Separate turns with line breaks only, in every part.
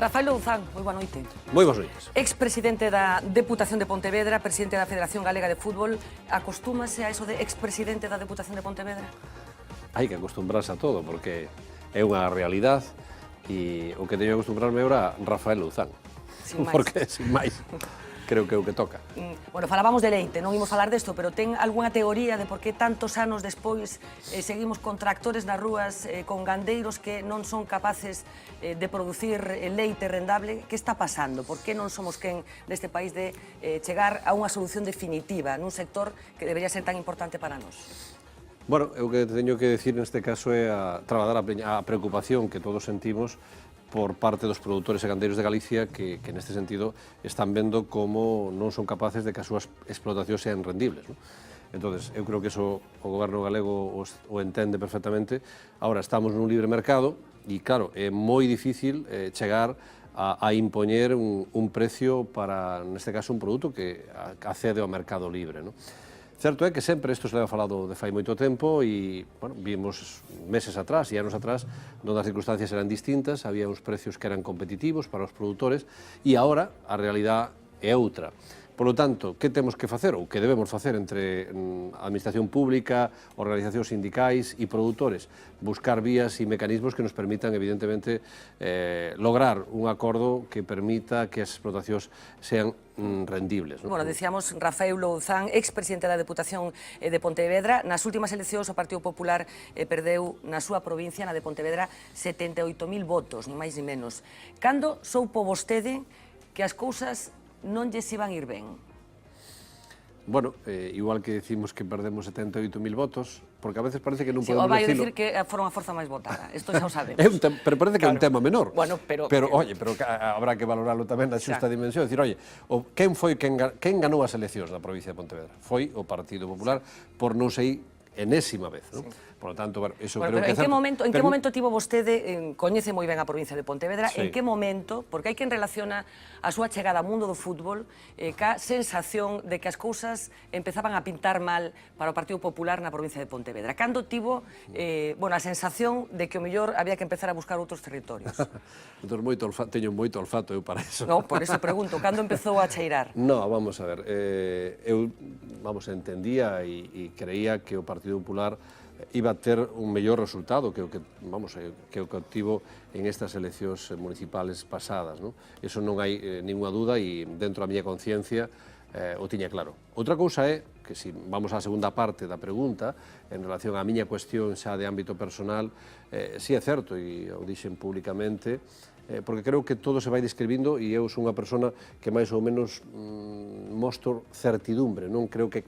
Rafael Louzán, moi boa noite.
Moi boas noites.
Expresidente da Deputación de Pontevedra, presidente da Federación Galega de Fútbol, acostúmase a eso de expresidente da Deputación de Pontevedra?
Hai que acostumbrarse a todo, porque é unha realidade e o que teño que acostumbrarme agora a Rafael Louzán.
Sin máis.
Porque, sin máis, creo que é o que toca.
Bueno, falábamos de Leite, non imos falar desto, pero ten algunha teoría de por que tantos anos despois seguimos con tractores nas rúas, con gandeiros que non son capaces de producir leite rendable? Que está pasando? Por que non somos quen neste país de chegar a unha solución definitiva nun sector que debería ser tan importante para nós?
Bueno, o que teño que decir neste caso é a trasladar a preocupación que todos sentimos por parte dos produtores e gandeiros de Galicia que neste sentido están vendo como non son capaces de que as súas explotacións sean rendibles, non? Entonces, eu creo que iso o goberno galego o entende perfectamente. Ahora estamos nun libre mercado e, claro, é moi difícil chegar a impoñer un precio para, neste caso, un produto que accede ao mercado libre, non? Certo é que sempre isto se leva falado de fai moito tempo e, bueno, vimos meses atrás e anos atrás onde as circunstancias eran distintas, había uns precios que eran competitivos para os produtores e agora a realidade é outra. Por lo tanto, que temos que facer ou que debemos facer entre a administración pública, organizacións sindicais e produtores? Buscar vías e mecanismos que nos permitan, evidentemente, lograr un acordo que permita que as explotacións sean rendibles, ¿no?
Bueno, decíamos Rafael Louzán, expresidente da Deputación de Pontevedra. Nas últimas eleccións o Partido Popular perdeu na súa provincia, na de Pontevedra, 78.000 votos, ni máis ni menos. Cando soupo vostede que as cousas non lles iban ir ben?
Bueno, igual que decimos que perdemos 78.000 votos, porque a veces parece que non
Sí,
podemos
vai
decirlo.
dicir que foron a forza máis votada, isto xa o sabemos.
Pero parece que é un tema menor.
Bueno, pero
oye, habrá que valorarlo tamén na xusta dimensión, decir, oye, quen ganou as eleccións na provincia de Pontevedra? Foi o Partido Popular por non sei enésima vez, non? Por lo tanto, bueno, eso creo que é certo.
En que momento tivo vostede, coñece moi ben a provincia de Pontevedra,
Sí.
en que momento, porque hai quen relaciona a súa chegada ao mundo do fútbol ca sensación de que as cousas empezaban a pintar mal para o Partido Popular na provincia de Pontevedra? Cando tivo, bueno, a sensación de que o mellor había que empezar a buscar outros territorios?
Entón, teño moito olfato eu para eso.
Non, por eso pregunto, cando empezou a cheirar?
No, vamos a ver, eu entendía e creía que o Partido Popular iba a ter un mellor resultado que o que obtivo en estas eleccións municipales pasadas, non? Eso non hai ninguna duda e dentro da miña conciencia o tiña claro. Outra cousa é que, se vamos á segunda parte da pregunta, en relación á miña cuestión xa de ámbito personal, si é certo, e o dixen públicamente, porque creo que todo se vai describindo e eu sou unha persona que máis ou menos mostro certidumbre, non creo que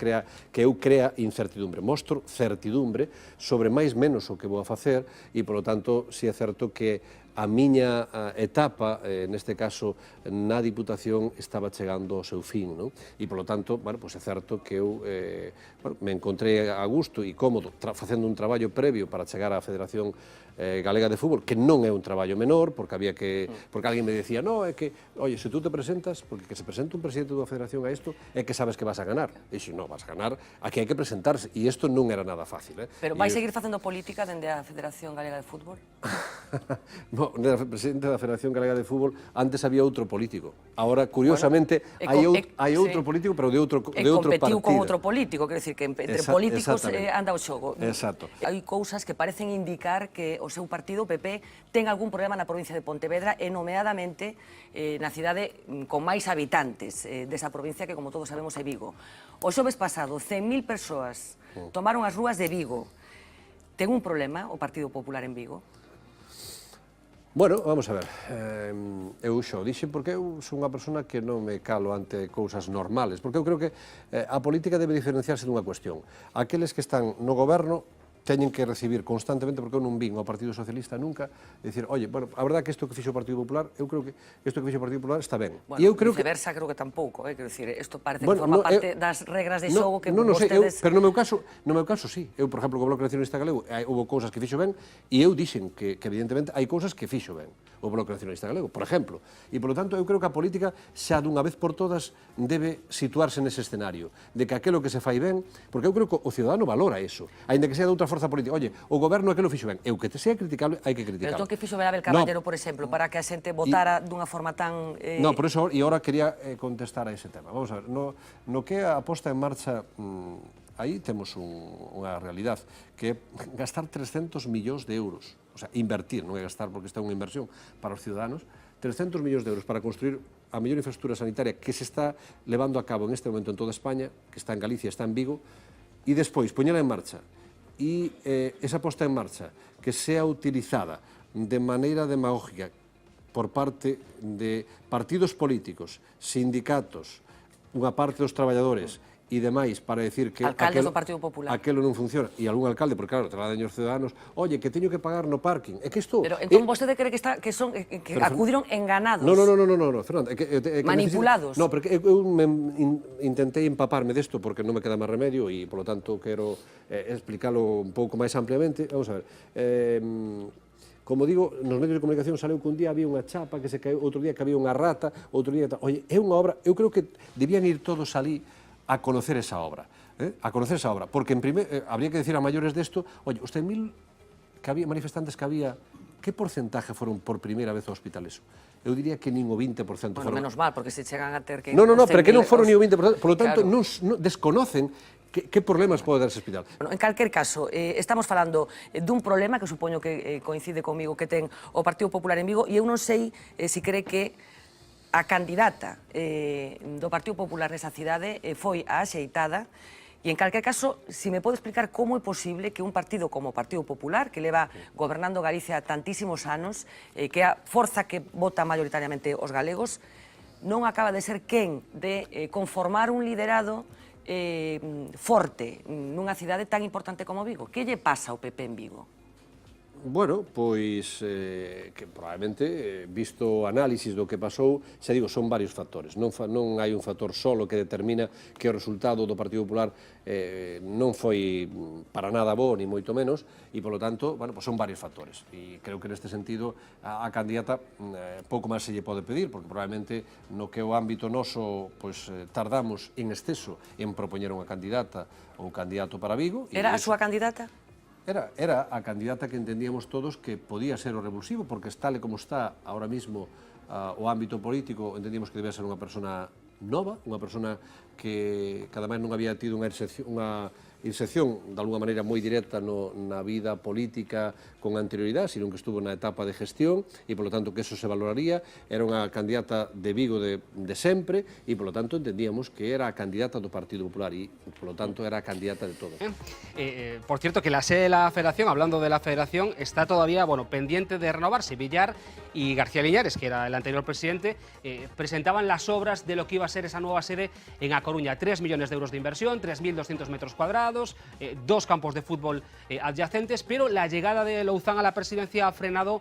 eu crea incertidumbre, mostro certidumbre sobre máis menos o que vou a facer e, polo tanto, si é certo que a miña etapa, neste caso, na Diputación, estaba chegando ao seu fin, non? E, polo tanto, bueno, pois é certo que eu me encontrei a gusto e cómodo facendo un traballo previo para chegar á Federación Galega de Fútbol, que non é un traballo menor, porque alguén me decía, no, é que, oye, se tú te presentas, porque que se presenta un presidente dunha federación a isto, é que sabes que vas a ganar. E dixo, no, vas a ganar, aquí hai que presentarse, e isto non era nada fácil.
Pero vai seguir facendo política dende a Federación Galega de Fútbol?
No, presidente da Federación Galega de Fútbol, antes había outro político. Ahora, curiosamente, hai outro político, pero de outro partido.
Competiu con outro político, quer decir, que entre políticos anda o xogo.
Exacto.
Hai cousas que parecen indicar que o seu partido, o PP, ten algún problema na provincia de Pontevedra e, nomeadamente, na cidade con máis habitantes desa provincia que, como todos sabemos, é Vigo. O xoves pasado, 100.000 persoas tomaron as rúas de Vigo. Ten un problema o Partido Popular en Vigo?
Bueno, vamos a ver, eu xo dixen porque eu sou unha persona que non me calo ante cousas normales, porque eu creo que a política debe diferenciarse dunha cuestión. Aqueles que están no goberno teñen que recibir constantemente, porque eu non vin ao Partido Socialista nunca, dicir, oye, bueno, a verdade que isto que fixo o Partido Popular, eu creo que isto que fixo o Partido Popular está ben.
Bueno, viceversa creo que tampouco, quer dicir, isto parece que forma parte das regras de xogo que vostedes...
Pero no meu caso, sí. Eu, por exemplo, co Bloque Nacionalista Galego, houve cousas que fixo ben, e eu dixen que evidentemente hai cousas que fixo ben o Bloque Nacionalista Galego, por exemplo. E, polo tanto, eu creo que a política xa dunha vez por todas debe situarse nese escenario, de que aquilo que se fai ben, porque eu creo que o cidadano valora eso, aínda que sea de outra forza forza política. Oye, o goberno aquilo fixo ben. E o que sea criticable, hai que criticar.
Pero entón que fixo Abel Caballero, por exemplo, para que a xente votara dunha forma tan...
No, por eso, e agora quería contestar a ese tema. Vamos a ver, no que a posta en marcha, aí temos unha realidade, que é gastar 300 millóns de euros, o sea, invertir, non é gastar porque está unha inversión para os ciudadanos, 300 millóns de euros para construir a mellor infraestructura sanitaria que se está levando a cabo en este momento en toda España, que está en Galicia, está en Vigo, e despois poñela en marcha, e esa posta en marcha que sea utilizada de maneira demagógica por parte de partidos políticos, sindicatos, unha parte dos traballadores e demais para decir que
alcaldes do Partido Popular.
Aquelo non funciona, e algún alcalde, porque claro, trasladan os ciudadanos, oye, que teño que pagar no parking, é que isto...
Pero entón vostede cree que acudiron enganados?
No, Fernando.
Manipulados?
No, porque eu intentei empaparme desto porque non me queda máis remedio e, polo tanto, quero explicarlo un pouco máis ampliamente. Vamos a ver. Como digo, nos medios de comunicación saleu que un día había unha chapa que se caeu, outro día que había unha rata, outro día... Oye, é unha obra... Eu creo que debían ir todos ali a conocer esa obra, porque habría que decir a mayores desto, oye, os 100.000 manifestantes que había, que porcentaje foron por primeira vez ao hospital eso? Eu diría que nin o 20% foron.
Bueno, menos mal, porque se chegan a ter que...
No, pero que non foron nin o 20%, polo tanto, desconocen que problemas pode dar ese hospital.
En calquer caso, estamos falando dun problema que supoño que coincide comigo que ten o Partido Popular en Vigo, e eu non sei se cree que a candidata do Partido Popular nesa cidade foi a axeitada, e en calquer caso, se me pode explicar como é posible que un partido como o Partido Popular, que leva gobernando Galicia tantísimos anos, que é a forza que vota maioritariamente os galegos, non acaba de ser quen de conformar un liderado forte nunha cidade tan importante como Vigo. Que lle pasa ao PP en Vigo?
Bueno, pois que probablemente, visto o análisis do que pasou, xa digo, son varios factores. Non hai un factor solo que determina que o resultado do Partido Popular non foi para nada bo, ni moito menos, e, polo tanto, bueno, son varios factores. E creo que neste sentido a candidata pouco máis se lle pode pedir, porque probablemente no que é o ámbito noso tardamos en exceso en propoñer unha candidata ou candidato para Vigo.
Era a súa candidata?
Era a candidata que entendíamos todos que podía ser o revulsivo, porque tal e como está ahora mismo o ámbito político, entendíamos que debía ser unha persona nova, unha persona que ademais non había tido unha inserción, de alguna maneira, moi directa na vida política con anterioridade, sino que estuvo na etapa de gestión, e, polo tanto, que eso se valoraría. Era unha candidata de Vigo de sempre, e, polo tanto, entendíamos que era a candidata do Partido Popular, e, polo tanto, era a candidata de todos.
Por cierto, que la sede de la Federación, hablando de la Federación, está todavía, pendiente de renovarse. Villar y García Liñares, que era el anterior presidente, presentaban las obras de lo que iba a ser esa nueva sede en A Coruña. 3 millones de euros de inversión, 3.200 metros cuadrados, 2 campos de fútbol adyacentes, pero la llegada de Louzán a la presidencia ha frenado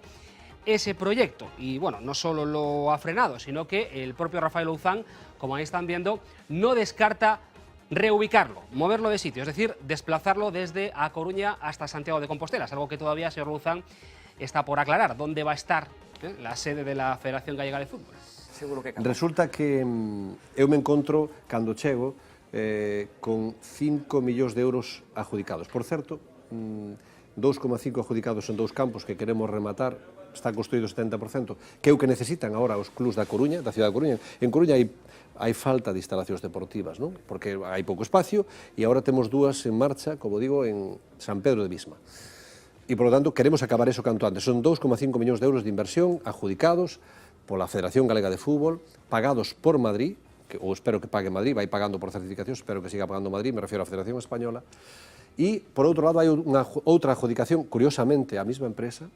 ese proyecto. Y bueno, no solo lo ha frenado, sino que el propio Rafael Louzán, como ahí están viendo, no descarta reubicarlo, moverlo de sitio, es decir, desplazarlo desde A Coruña hasta Santiago de Compostela. Es algo que todavía, señor Louzán, está por aclarar. ¿Dónde va a estar la sede de la Federación Gallega de Fútbol?
Seguro que
resulta que eu me encontro, cando chego, con 5 millóns de euros adjudicados. Por certo, 2,5 adjudicados en 2 campos que queremos rematar, está construído o 70%, que é o que necesitan agora os clubs da Coruña, da cidade da Coruña. En Coruña hai falta de instalacións deportivas, non? Porque hai pouco espacio, e agora temos 2 en marcha, como digo, en San Pedro de Visma. E, polo tanto, queremos acabar eso canto antes. Son 2,5 millóns de euros de inversión adjudicados pola Federación Galega de Fútbol, pagados por Madrid, ou espero que pague Madrid, vai pagando por certificación, espero que siga pagando Madrid, me refiero á Federación Española. E, por outro lado, hai outra adjudicación, curiosamente, á mesma empresa,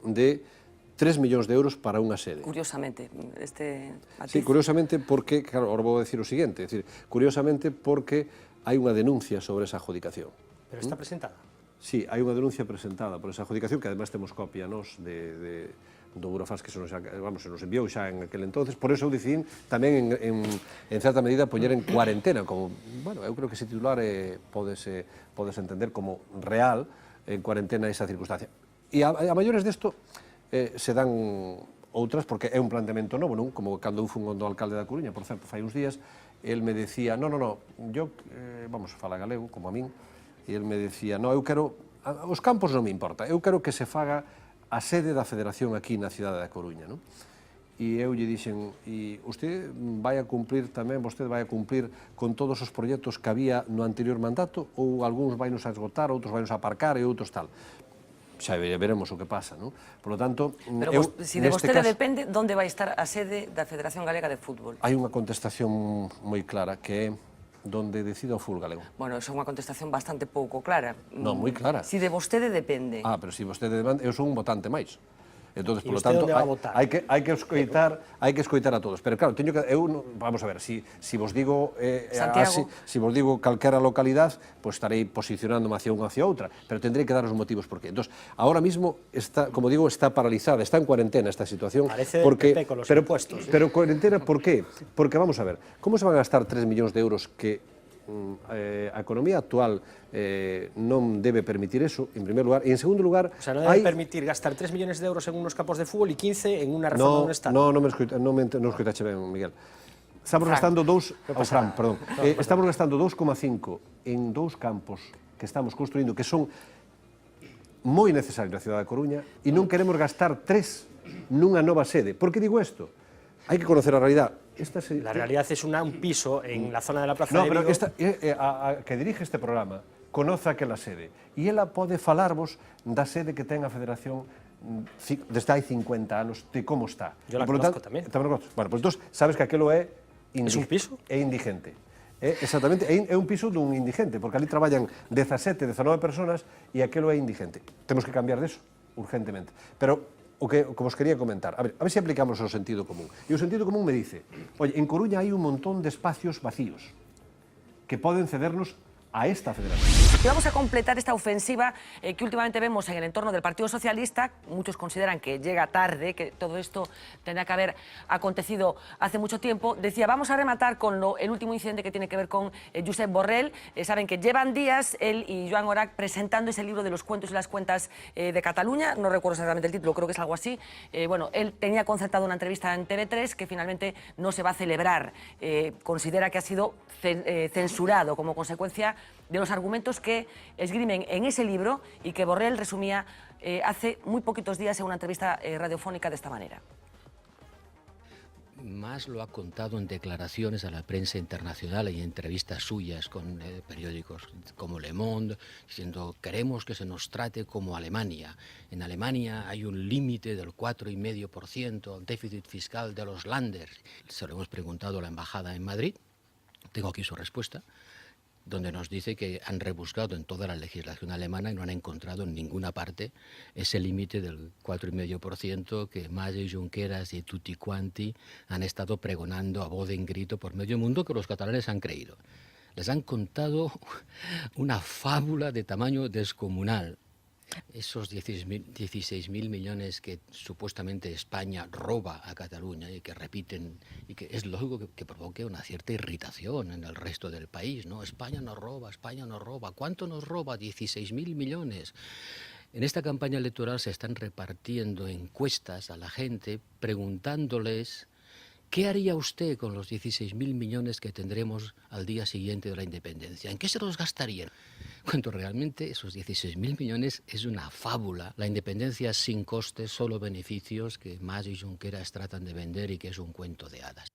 de 3 millóns de euros para unha sede.
Curiosamente,
Sí, curiosamente porque, claro, ahora vou decir o seguinte, é dicir, curiosamente porque hai unha denuncia sobre esa adjudicación.
Pero está presentada?
Sí, hai unha denuncia presentada por esa adjudicación, que además temos copia nos do Burofax que se nos enviou xa en aquel entonces. Por eso eu decidín tamén en certa medida poñer en cuarentena, como, bueno, eu creo que ese titular podese entender como real en cuarentena esa circunstancia. E a maiores desto se dan outras, porque é un planteamento novo, non? Como cando eu fun do alcalde da Coruña, por certo, fai uns días, el me decía, no, yo, vamos, fala galego, como a min, e el me decía, no, eu quero, os campos non me importa, eu quero que se faga a sede da Federación aquí na cidade da Coruña, non? E eu lle dixen, e usted vai a cumplir tamén, vostede vai a cumplir con todos os proxectos que había no anterior mandato, ou algúns vai nos a esgotar, outros vai nos a aparcar e outros tal. Xa veremos o que pasa, non? Por lo tanto,
pero se de vostede depende, onde vai estar a sede da Federación Galega de Fútbol?
Hai unha contestación moi clara, que é donde decida o fútbol galego.
Bueno, é unha contestación bastante pouco clara.
Non, moi clara.
Se de vostede depende.
Ah, pero se vostede depende, eu son un votante máis. Entonces, por lo
usted
tanto,
onde va a votar?
hai que escoitar a todos. Pero claro, vamos a ver, si vos digo si vos digo calquera localidade, pues estarei posicionándome hacia unha hacia outra, pero tendrei que dar os motivos por qué. Entonces, ahora mismo está, como digo, está paralizada, está en cuarentena esta situación.
Parece porque, PP con los impuestos.
Pero cuarentena, ¿por qué? Porque vamos a ver, ¿cómo se van a gastar 3 millóns de euros que a economía actual non debe permitir eso, en primer lugar, e en segundo lugar...
O sea, non debe permitir gastar 3 millónes de euros en unos campos de fútbol e 15 en unha reforma do Estado.
Non escoitache ben, Miguel. Estamos gastando estamos gastando 2,5 en 2 campos que estamos construindo, que son moi necesarios na cidade da Coruña, e non queremos gastar 3 nunha nova sede. Por que digo isto? Hai que conocer a realidade.
La realidad es un piso en la zona de la Plaza de
No,
Vigo.
pero a que dirige este programa conoce aquela sede e ela pode falarvos da sede que ten a Federación desde hai 50 anos de como está.
Yo la conozco tamén.
Bueno, pues entón, sabes que aquelo é...
¿Es un piso?
É indigente. Exactamente, é un piso dun indigente, porque ali traballan 17, 19 personas e aquelo é indigente. Temos que cambiar deso, urgentemente. Pero o que vos quería comentar, a ver se aplicamos o sentido común. E o sentido común me dice, oye, en Coruña hai un montón de espacios vacíos que poden cedernos a esta federación.
Y vamos a completar esta ofensiva que últimamente vemos en el entorno del Partido Socialista. Muchos consideran que llega tarde, que todo esto tendría que haber acontecido hace mucho tiempo. Decía, vamos a rematar con el último incidente que tiene que ver con Josep Borrell. Saben que llevan días él y Joan Orac presentando ese libro de los cuentos y las cuentas de Cataluña. No recuerdo exactamente el título, creo que es algo así. Bueno, él tenía concertado una entrevista en TV3 que finalmente no se va a celebrar. Considera que ha sido censurado como consecuencia de los argumentos que esgrimen en ese libro y que Borrell resumía hace muy poquitos días en una entrevista radiofónica de esta manera.
Más lo ha contado en declaraciones a la prensa internacional y en entrevistas suyas con periódicos como Le Monde, diciendo queremos que se nos trate como Alemania. En Alemania hay un límite del 4,5% déficit fiscal de los Länder. Se lo hemos preguntado a la embajada en Madrid, tengo aquí su respuesta, donde nos dice que han rebuscado en toda la legislación alemana y no han encontrado en ninguna parte ese límite del 4,5% que Mas y Junqueras y tutti quanti han estado pregonando a voz en grito por medio mundo, que los catalanes han creído. Les han contado una fábula de tamaño descomunal. Esos 16.000 millones que supuestamente España roba a Cataluña y que repiten, y que es lógico que provoque una cierta irritación en el resto del país, ¿no? España nos roba, España nos roba. ¿Cuánto nos roba? 16.000 millones. En esta campaña electoral se están repartiendo encuestas a la gente preguntándoles ¿qué haría usted con los 16.000 millones que tendremos al día siguiente de la independencia? ¿En qué se los gastarían? Cuando realmente esos 16.000 millones es una fábula. La independencia sin costes, solo beneficios que Mas y Junqueras tratan de vender y que es un cuento de hadas.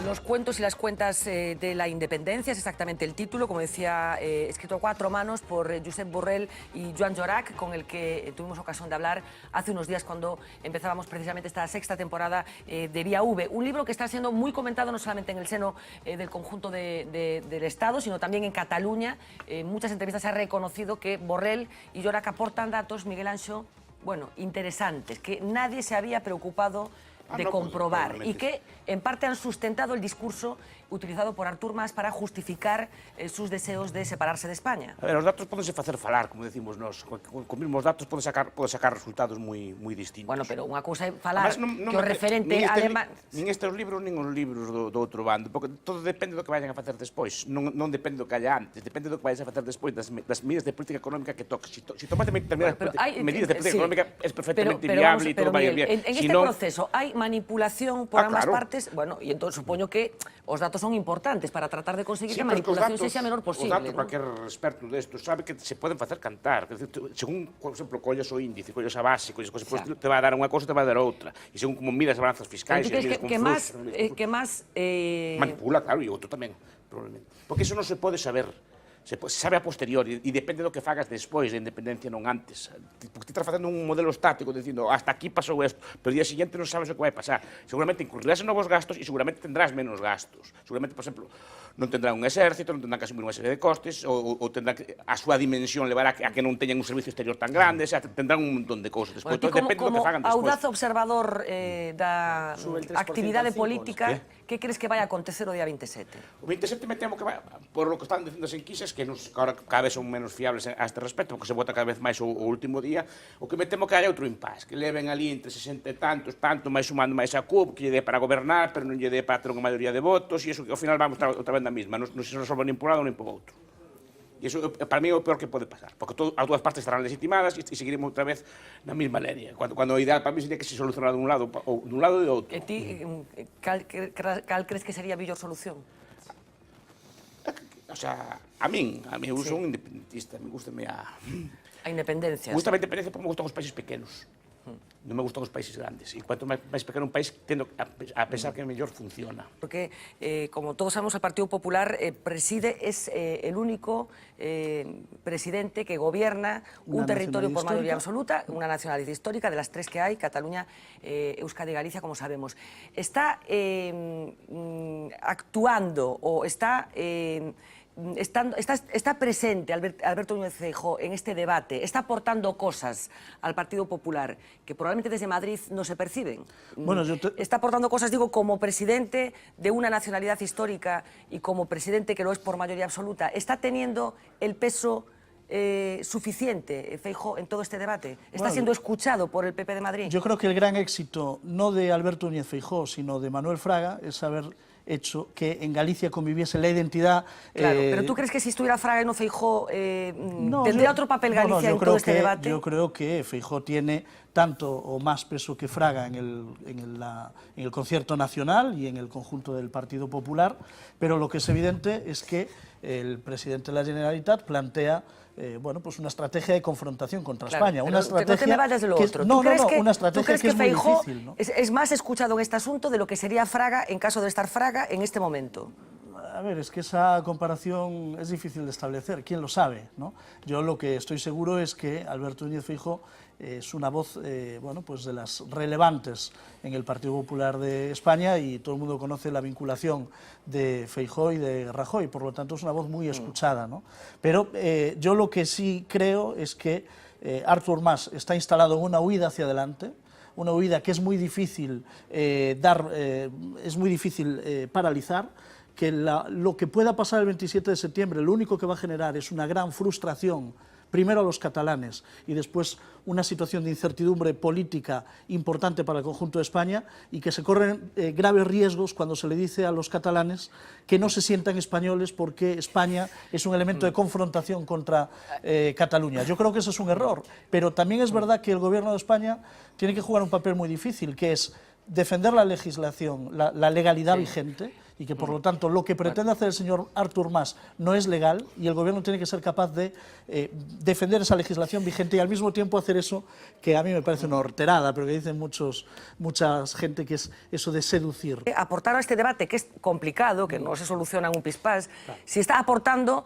Los cuentos y las cuentas de la independencia es exactamente el título, como decía, escrito a 4 manos por Josep Borrell y Joan Orac, con el que tuvimos ocasión de hablar hace unos días cuando empezábamos precisamente esta 6ª temporada de Vía V. Un libro que está siendo muy comentado no solamente en el seno del conjunto del Estado, sino también en Cataluña. En muchas entrevistas se ha reconocido que Borrell y Orac aportan datos, Miguel Anxo, bueno, interesantes, que nadie se había preocupado de comprobar y que en parte han sustentado el discurso utilizado por Artur Mas para justificar sus deseos de separarse de España.
A ver, os datos pódense facer falar, como decimos nós. Con mismos datos pode sacar resultados moi distintos.
Bueno, pero unha cousa é falar que o referente alemán...
Nin estes libros, nin os libros do outro bando, porque todo depende do que vayan a facer despois. Non depende do que haya antes, depende do que vayas a facer despois das medidas de política económica que toques. Se tomas determinadas medidas de política económica, é perfectamente viable e todo vai bien.
En este proceso hai manipulación por ambas
claro.
partes, bueno, e entón supoño que os datos son importantes para tratar de conseguir que a
pero
manipulación sexa a menor posible.
Os datos,
¿no?
cualquier experto desto sabe que se poden facer cantar. Quer dizer, según, por exemplo, colles o índice, colles a base, colles cosas, pues, te vai a dar unha cosa, te vai a dar outra. E según como miras as balanzas fiscais...
Pero tú crees que máis...
Manipula, claro, e outro tamén, probablemente. Porque eso non se pode saber. Se sabe a posteriori e depende do que fagas despois de independencia, non antes. Porque ti estás facendo un modelo estático dicindo hasta aquí pasou isto, pero o día siguiente non sabes o que vai pasar. Seguramente incurrirás en novos gastos e seguramente tendrás menos gastos. Seguramente, por exemplo, non tendrán un exército, non tendrán que asumir unha serie de costes, ou tendrán que, a súa dimensión levará a que non teñan un servicio exterior tan grande, xa, tendrán un montón de cousas despois.
Bueno,
Depende do que fagan despois.
audaz observador da
Sube el 3%
actividade
al 5,
política, que crees que vai a acontecer o día 27?
O 27 me temo que vai, por lo que están dicindo as enquisas, que ahora cada vez son menos fiables a este respecto, porque se vota cada vez máis o último día, o que me temo que haya outro impas, que leven ali entre 60 e tantos, máis sumando máis a CUP, que lle dé para gobernar, pero non lle dé para ter unha maioría de votos, e iso que ao final vamos outra vez na mesma, non se resolve nin por un lado nin por outro. E iso, para mí, é o peor que pode pasar, porque as dúas partes estarán legitimadas e seguiremos outra vez na mesma línea, cando o ideal para mí sería que se solucionara dun lado ou dun lado e do outro.
E ti, cal crees que sería a mellor solución?
O sea, a min eu sou un independentista, me gusta
A independencia.
Me gusta a independencia porque me gustan os países pequenos. Non me gustan os países grandes. E cuanto máis pequeno un país, tendo a pensar que mellor funciona.
Porque, como todos sabemos, el Partido Popular es el único presidente que gobierna un territorio por mayoría absoluta, una nacionalidad histórica, de las tres que hay, Cataluña, Euskadi y Galicia, como sabemos. Está actuando o está presente Alberto Núñez Feijóo en este debate, está aportando cosas al Partido Popular que probablemente desde Madrid no se perciben.
Bueno,
está aportando cosas, digo, como presidente de una nacionalidad histórica y como presidente que lo es por mayoría absoluta. ¿Está teniendo el peso suficiente Feijóo en todo este debate? ¿Está siendo escuchado por el PP de Madrid?
Yo creo que el gran éxito, no de Alberto Núñez Feijóo, sino de Manuel Fraga, es haber hecho que en Galicia conviviese la identidad...
Claro, pero ¿tú crees que si estuviera Fraga y no Feijóo tendría otro papel Galicia en todo este debate?
Yo creo que Feijóo tiene tanto o más peso que Fraga en el concierto nacional y en el conjunto del Partido Popular, pero lo que es evidente es que el presidente de la Generalitat plantea pues una estrategia de confrontación contra España. Una estrategia
no te me vayas de lo otro.
Una estrategia que es muy
Feijóo
difícil, ¿no?
es más escuchado en este asunto de lo que sería Fraga en caso de estar Fraga en este momento?
A ver, es que esa comparación es difícil de establecer, quién lo sabe, ¿no? Yo lo que estoy seguro es que Alberto Núñez Feijóo es una voz pues de las relevantes en el Partido Popular de España y todo el mundo conoce la vinculación de Feijóo y de Rajoy, por lo tanto es una voz muy escuchada, ¿no? Pero yo lo que sí creo es que Artur Mas está instalado en una huida hacia adelante, una huida que es muy difícil paralizar, que lo que pueda pasar el 27 de septiembre lo único que va a generar es una gran frustración, primero a los catalanes y después una situación de incertidumbre política importante para el conjunto de España y que se corren graves riesgos cuando se le dice a los catalanes que no se sientan españoles porque España es un elemento de confrontación contra Cataluña. Yo creo que eso es un error, pero también es verdad que el gobierno de España tiene que jugar un papel muy difícil, que es defender la legislación, la legalidad vigente, y que por lo tanto lo que pretende hacer el señor Artur Mas no es legal y el gobierno tiene que ser capaz de defender esa legislación vigente y al mismo tiempo hacer eso que a mí me parece una horterada, pero que dicen mucha gente, que es eso de seducir.
Aportar a este debate, que es complicado, que no se soluciona en un pispás, si está aportando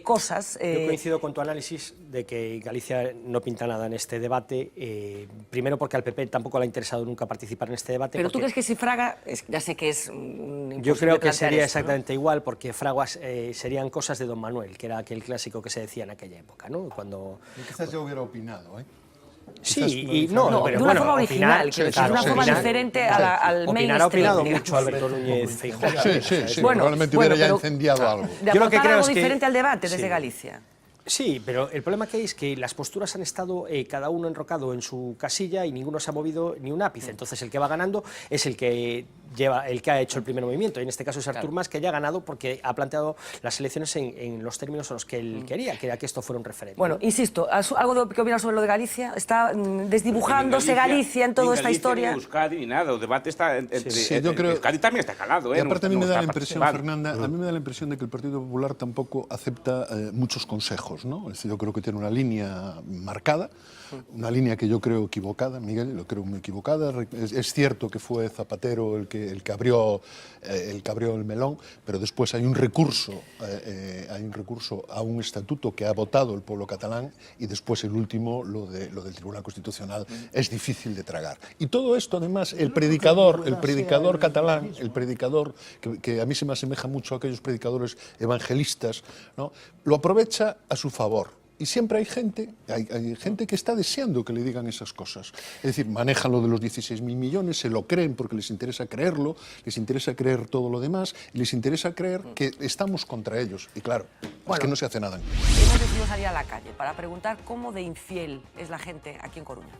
cosas...
Yo coincido con tu análisis de que Galicia no pinta nada en este debate, primero porque al PP tampoco le ha interesado nunca participar en este debate.
Pero tú crees que si Fraga, ya sé que es
yo creo que sería exactamente igual, porque Fraguas serían cosas de Don Manuel, que era aquel clásico que se decía en aquella época, ¿no? Cuando...
Quizás yo hubiera opinado, ¿eh?
Sí,
pero
de
una forma original, de una forma diferente al mainstream.
Ha opinado mucho Alberto Núñez Feijóo.
Sí, probablemente hubiera ya incendiado algo.
De aportar algo diferente al debate desde Galicia.
Sí, pero el problema que hay es que las posturas han estado cada uno enrocado en su casilla y ninguno se ha movido ni un ápice. Entonces el que va ganando es el que ha hecho el primer movimiento. Y en este caso es Artur Mas, que ya ha ganado porque ha planteado las elecciones en los términos en los que él quería, que era que esto fuera un referéndum.
Bueno, insisto, algo que opinas sobre lo de Galicia. Está desdibujándose Galicia en toda esta historia.
Ni Euskadi ni nada, el debate está entre
yo creo,
Euskadi también está calado.
Y aparte a mí me da la impresión,
Fernanda,
a mí me da la impresión de que el Partido Popular tampoco acepta muchos consejos, ¿no? Es decir, yo creo que tiene una línea marcada, una línea que yo creo equivocada, Miguel, lo creo muy equivocada. Es cierto que fue Zapatero el que abrió el melón, pero después hay un recurso a un estatuto que ha votado el pueblo catalán, y después el último, lo del Tribunal Constitucional, es difícil de tragar. Y todo esto, además, el predicador catalán, el predicador que a mí se me asemeja mucho a aquellos predicadores evangelistas, ¿no?, lo aprovecha a su favor. Y siempre hay gente que está deseando que le digan esas cosas. Es decir, manejan lo de los 16.000 millones, se lo creen porque les interesa creerlo, les interesa creer todo lo demás, y les interesa creer que estamos contra ellos. Y claro, es que no se hace nada.
Hemos decidido salir a la calle para preguntar cómo de infiel es la gente aquí en Coruña.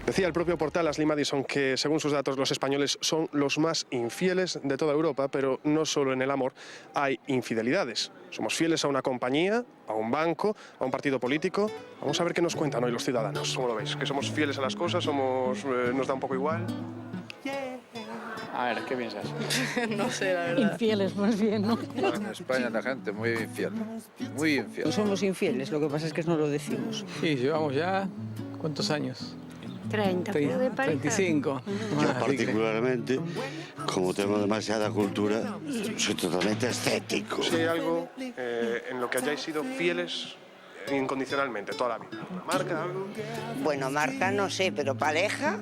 Decía el propio portal Ashley Madison que, según sus datos, los españoles son los más infieles de toda Europa, pero no solo en el amor hay infidelidades. Somos fieles a una compañía, a un banco, a un partido político. Vamos a ver qué nos cuentan hoy los ciudadanos. ¿Cómo lo veis? ¿Que somos fieles a las cosas? ¿Nos da un poco igual?
A ver, ¿qué piensas?
No sé, la verdad.
Infieles, más bien, ¿no?
En España la gente muy infiel, muy infiel.
No somos infieles, lo que pasa es que no lo decimos.
Sí, llevamos ya, ¿cuántos años?
30.
35.
Yo particularmente, como tengo demasiada cultura, soy totalmente escéptico.
Si hay algo en lo que hayáis sido fieles incondicionalmente toda la vida. ¿Una marca, algo?
Bueno, marca no sé, pero pareja,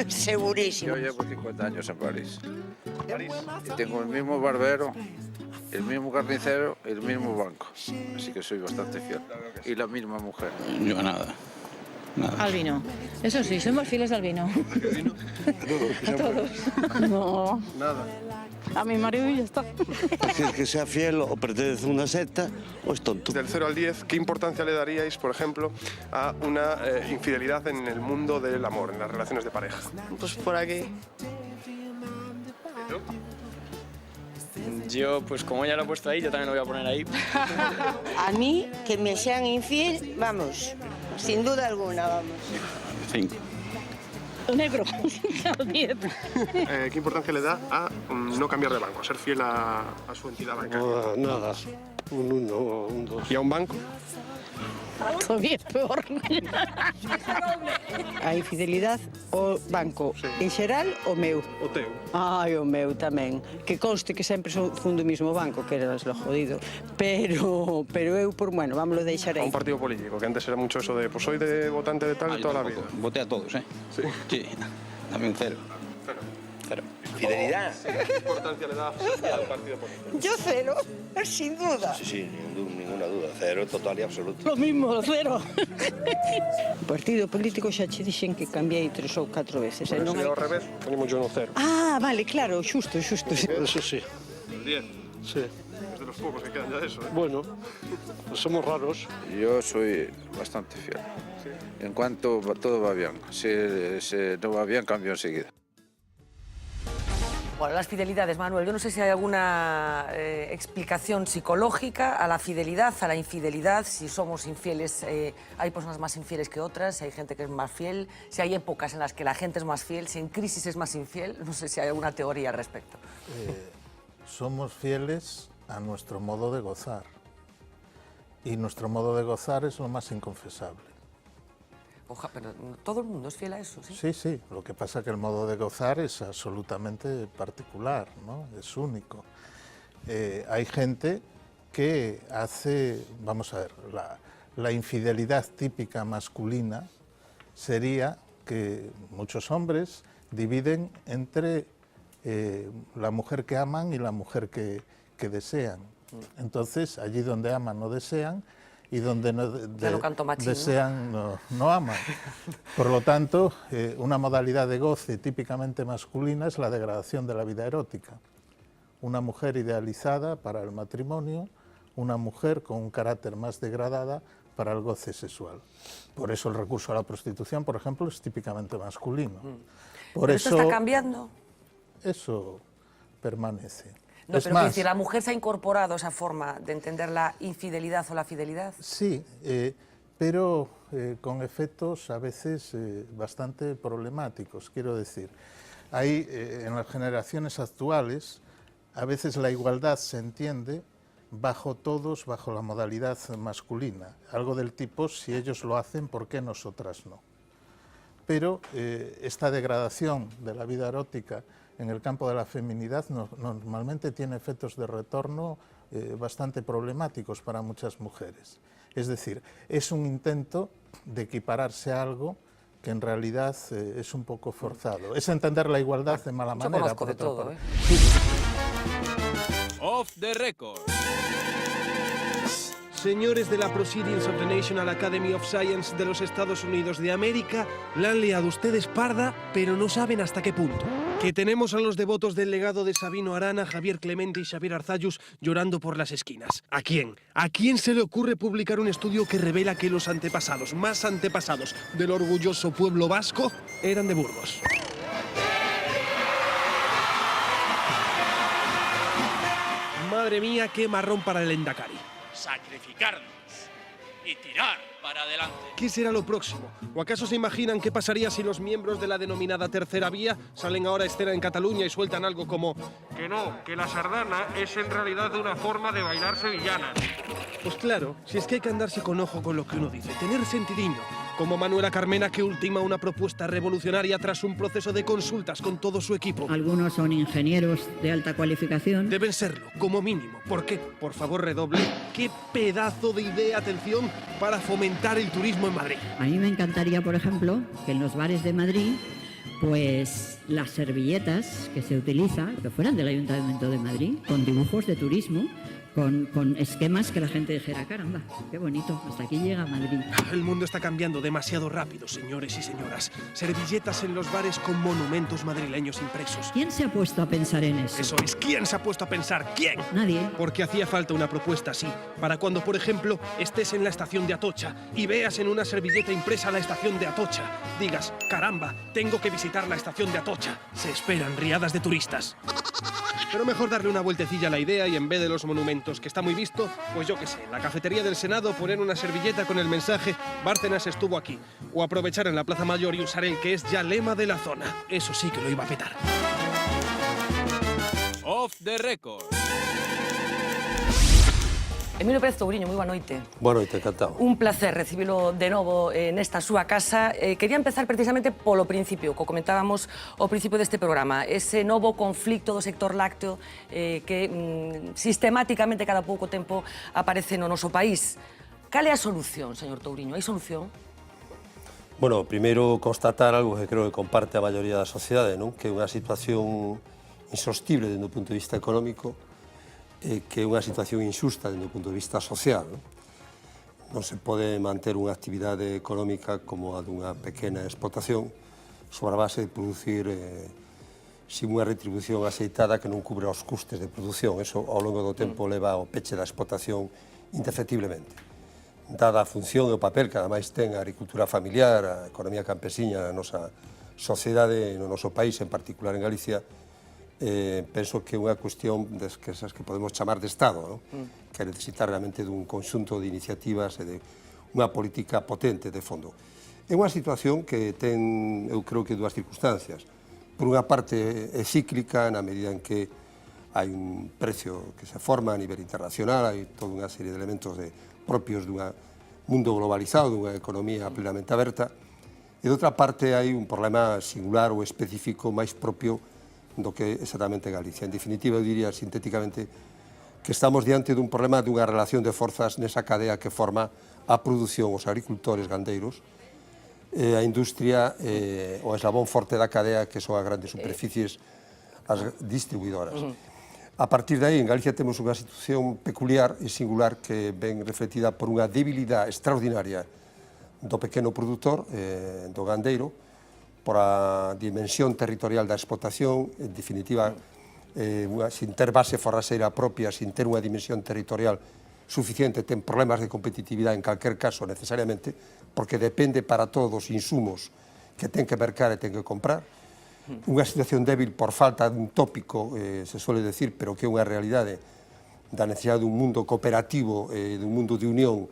segurísimo.
Yo llevo 50 años en París. Y tengo el mismo barbero, el mismo carnicero y el mismo banco. Así que soy bastante fiel. Y la misma mujer.
Yo nada. Nada.
Al vino. Eso sí, somos fieles al vino. ¿A todos? No.
Nada.
A mi marido y ya está.
El que sea fiel o pertenece a una secta o es tonto.
Del 0 al 10, ¿qué importancia le daríais, por ejemplo, a una infidelidad en el mundo del amor, en las relaciones de pareja?
Pues por aquí.
Yo, pues como ya lo he puesto ahí, yo también lo voy a poner ahí.
A mí, que me sean infiel, vamos, sin duda alguna, vamos.
5.
Negro, al 10.
¿Qué importancia le da a no cambiar de banco, a ser fiel a su entidad bancaria?
Nada. Un 1 o un 2.
¿Y a un banco?
Todavía es peor.
A infidelidad o banco, en xeral o meu.
O teu.
Ai, o meu tamén. Que conste que sempre fun do mismo banco, que era lo jodido. Pero eu, bueno, vámoslo deixar
A
aí.
un partido político, que antes era mucho eso de, pues soy de votante de tal toda la vida.
Voté a todos, ¿eh?
Sí.
Sí. También 0.
Cero.
Fidelidad.
¿Qué importancia le da al partido político?
Yo 0, sin duda.
Sí, ninguna duda. 0 total y absoluto.
Lo mismo, 0.
O partido político xa che dixen que cambiei 3 ou 4 veces.
Pero
non
si
hai...
ao revés, ponemos yo no 0.
Ah, vale, claro, xusto.
Eso sí.
El 10.
Sí.
Es de los pocos que quedan ya de eso, ¿eh?
Bueno, pues somos raros.
Yo soy bastante fiel.
Sí.
En cuanto todo va bien. Si no va bien, cambio enseguida.
Bueno, las fidelidades, Manuel, yo no sé si hay alguna explicación psicológica a la fidelidad, a la infidelidad, si somos infieles, hay personas más infieles que otras, si hay gente que es más fiel, si hay épocas en las que la gente es más fiel, si en crisis es más infiel, no sé si hay alguna teoría al respecto.
Somos fieles a nuestro modo de gozar, y nuestro modo de gozar es lo más inconfesable.
Oja, pero todo el mundo es fiel a eso, ¿sí?
Sí, sí, lo que pasa es que el modo de gozar es absolutamente particular, ¿no? Es único. Hay gente que hace, vamos a ver, la infidelidad típica masculina sería que muchos hombres dividen entre la mujer que aman y la mujer que desean. Entonces, allí donde aman no desean, y donde no desean no aman. Por lo tanto, una modalidad de goce típicamente masculina es la degradación de la vida erótica. Una mujer idealizada para el matrimonio, una mujer con un carácter más degradada para el goce sexual. Por eso el recurso a la prostitución, por ejemplo, es típicamente masculino. Por
¿Pero
eso,
esto está cambiando?
Eso permanece.
No,
es
pero
más,
quiero decir, ¿la mujer se ha incorporado a esa forma de entender la infidelidad o la fidelidad?
Sí, pero con efectos a veces bastante problemáticos. Quiero decir, hay en las generaciones actuales, a veces la igualdad se entiende bajo todos, bajo la modalidad masculina. Algo del tipo, si ellos lo hacen, ¿por qué nosotras no? Pero esta degradación de la vida erótica en el campo de la feminidad normalmente tiene efectos de retorno bastante problemáticos para muchas mujeres. Es decir, es un intento de equipararse a algo que en realidad es un poco forzado. Es entender la igualdad de mala manera.
Yo conozco de todo,
Off the record. Señores de la Proceedings of the National Academy of Science de los Estados Unidos de América, la han liado ustedes parda, pero no saben hasta qué punto. Que tenemos a los devotos del legado de Sabino Arana, Javier Clemente y Xavier Arzallus llorando por las esquinas. ¿A quién? ¿A quién se le ocurre publicar un estudio que revela que los antepasados, más antepasados del orgulloso pueblo vasco, eran de Burgos? Madre mía, qué marrón para el Endacari.
Sacrificarnos y tirar para adelante.
¿Qué será lo próximo? ¿O acaso se imaginan qué pasaría si los miembros de la denominada tercera vía salen ahora a escena en Cataluña y sueltan algo como que no, que la sardana es en realidad una forma de bailar sevillanas? Pues claro, si es que hay que andarse con ojo con lo que uno dice, tener sentidiño. Como Manuela Carmena, que ultima una propuesta revolucionaria tras un proceso de consultas con todo su equipo.
Algunos son ingenieros de alta cualificación.
Deben serlo, como mínimo. ¿Por qué? Por favor, redoble. ¡Qué pedazo de idea, atención, para fomentar el turismo en Madrid!
A mí me encantaría, por ejemplo, que en los bares de Madrid, pues las servilletas que se utilizan, que fueran del Ayuntamiento de Madrid, con dibujos de turismo, con esquemas que la gente dijera, caramba, qué bonito, hasta aquí llega Madrid.
El mundo está cambiando demasiado rápido, señores y señoras. Servilletas en los bares con monumentos madrileños impresos.
¿Quién se ha puesto a pensar en eso?
Eso es, ¿quién se ha puesto a pensar? ¿Quién?
Nadie.
Porque hacía falta una propuesta así, para cuando, por ejemplo, estés en la estación de Atocha y veas en una servilleta impresa la estación de Atocha, digas, caramba, tengo que visitar la estación de Atocha. Se esperan riadas de turistas. Pero mejor darle una vueltecilla a la idea y en vez de los monumentos, que está muy visto, pues yo qué sé, en la cafetería del Senado poner una servilleta con el mensaje Bárcenas estuvo aquí. O aprovechar en la Plaza Mayor y usar el que es ya lema de la zona. Eso sí que lo iba a petar.
Off the record.
Emilio Pérez Touriño, moi boa noite.
Boa noite, encantado.
Un placer recibilo de novo nesta súa casa. Quería empezar precisamente polo principio, co comentábamos ao principio deste programa, ese novo conflicto do sector lácteo que sistemáticamente cada pouco tempo aparece no noso país. Cal é a solución, señor Touriño? Hai solución?
Bueno, primeiro constatar algo que creo que comparte a maioría da sociedade, non? Que é unha situación insostible dende o punto de vista económico, que é unha situación injusta dende o punto de vista social. Non se pode manter unha actividade económica como a dunha pequena explotación sobre a base de producir sin unha retribución aceitada que non cubre os custes de produción. Eso ao longo do tempo leva ao peche da explotación indefectiblemente. Dada a función e o papel que ademais ten a agricultura familiar, a economía campesiña na nosa sociedade, no noso país, en particular en Galicia, penso que é unha cuestión desas que podemos chamar de Estado, que necesita realmente dun conxunto de iniciativas e de unha política potente de fondo. É unha situación que ten, eu creo que dúas circunstancias. Por unha parte é cíclica na medida en que hai un precio que se forma a nivel internacional, hai toda unha serie de elementos propios dun mundo globalizado, dunha economía plenamente aberta, e de outra parte hai un problema singular ou específico máis propio do que exactamente Galicia. En definitiva, eu diría sintéticamente que estamos diante dun problema dunha relación de forzas nesa cadea que forma a produción, os agricultores gandeiros, a industria, o eslabón forte da cadea, que son as grandes superficies, as distribuidoras. A partir de aí, en Galicia temos unha situación peculiar e singular que ven refletida por unha debilidade extraordinaria do pequeno produtor, do gandeiro, por a dimensión territorial da explotación, en definitiva, sin ter base forraseira propia, sin ter unha dimensión territorial
suficiente ten problemas de competitividade en calquer caso necesariamente, porque depende para todos os insumos que ten que mercar e ten que comprar. Unha situación débil por falta dun tópico, se suele decir, pero que é unha realidade da necesidade dun mundo cooperativo, dun mundo de unión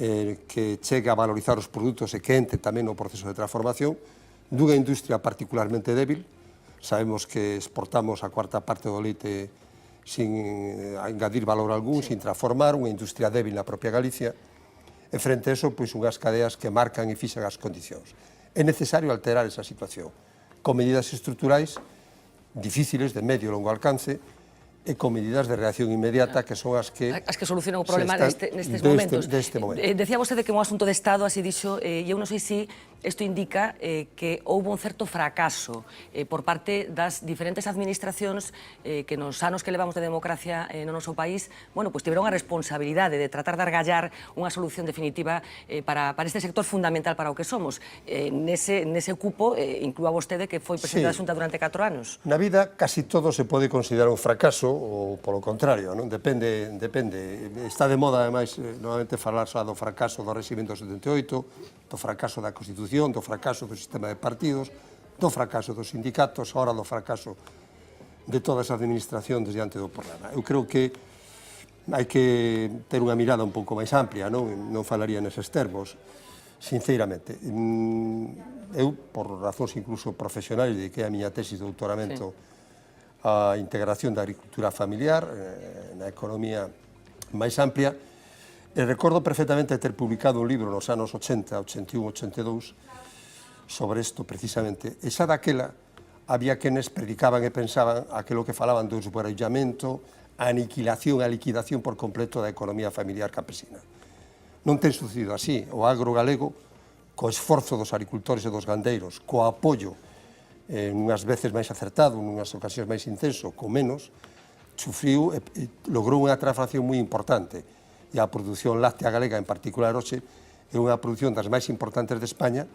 que chegue a valorizar os produtos e que entre tamén no proceso de transformación, dunha industria particularmente débil. Sabemos que exportamos a cuarta parte do leite sin engadir valor algún, sin transformar, unha industria débil na propia Galicia, e frente a eso, pois, unhas cadeas que marcan e fixan as condicións. É necesario alterar esa situación con medidas estruturais difíciles de medio e longo alcance e con medidas de reacción inmediata que son as que
solucionan o problema nestes momentos. Decía vostede que é un asunto de Estado, así dixo, e eu non sei se isto indica que houve un certo fracaso por parte das diferentes administracións que nos anos que levamos de democracia no noso país, bueno, pois tiveron a responsabilidade de tratar de argallar unha solución definitiva para este sector fundamental para o que somos. Nese cupo inclúa vostede que foi presidente da Xunta durante 4 anos.
Na vida casi todo se pode considerar un fracaso ou polo contrario, non? Depende. Está de moda, ademais, novamente falar só do fracaso do réxime do 78, do fracaso da Constitución, do fracaso do sistema de partidos, do fracaso dos sindicatos, ahora do fracaso de toda esa administración diante do problema. Eu creo que hai que ter unha mirada un pouco máis amplia, non falaría neses termos, sinceramente. Eu, por razóns incluso profesionais, dediquei a miña tesis de doutoramento a integración da agricultura familiar na economía máis amplia, e recordo perfectamente ter publicado un libro nos anos 80, 81, 82 sobre isto precisamente, e xa daquela había quenes predicaban e pensaban aquilo que falaban do esborallamento, a aniquilación, a liquidación por completo da economía familiar campesina. Non ten sucedido así. O agro galego, co esforzo dos agricultores e dos gandeiros, co apoio unhas veces máis acertado, nunhas ocasións máis intenso, con menos, sufriu e logrou unha transformación moi importante. E a produción láctea galega, en particular hoxe, é unha produción das máis importantes de España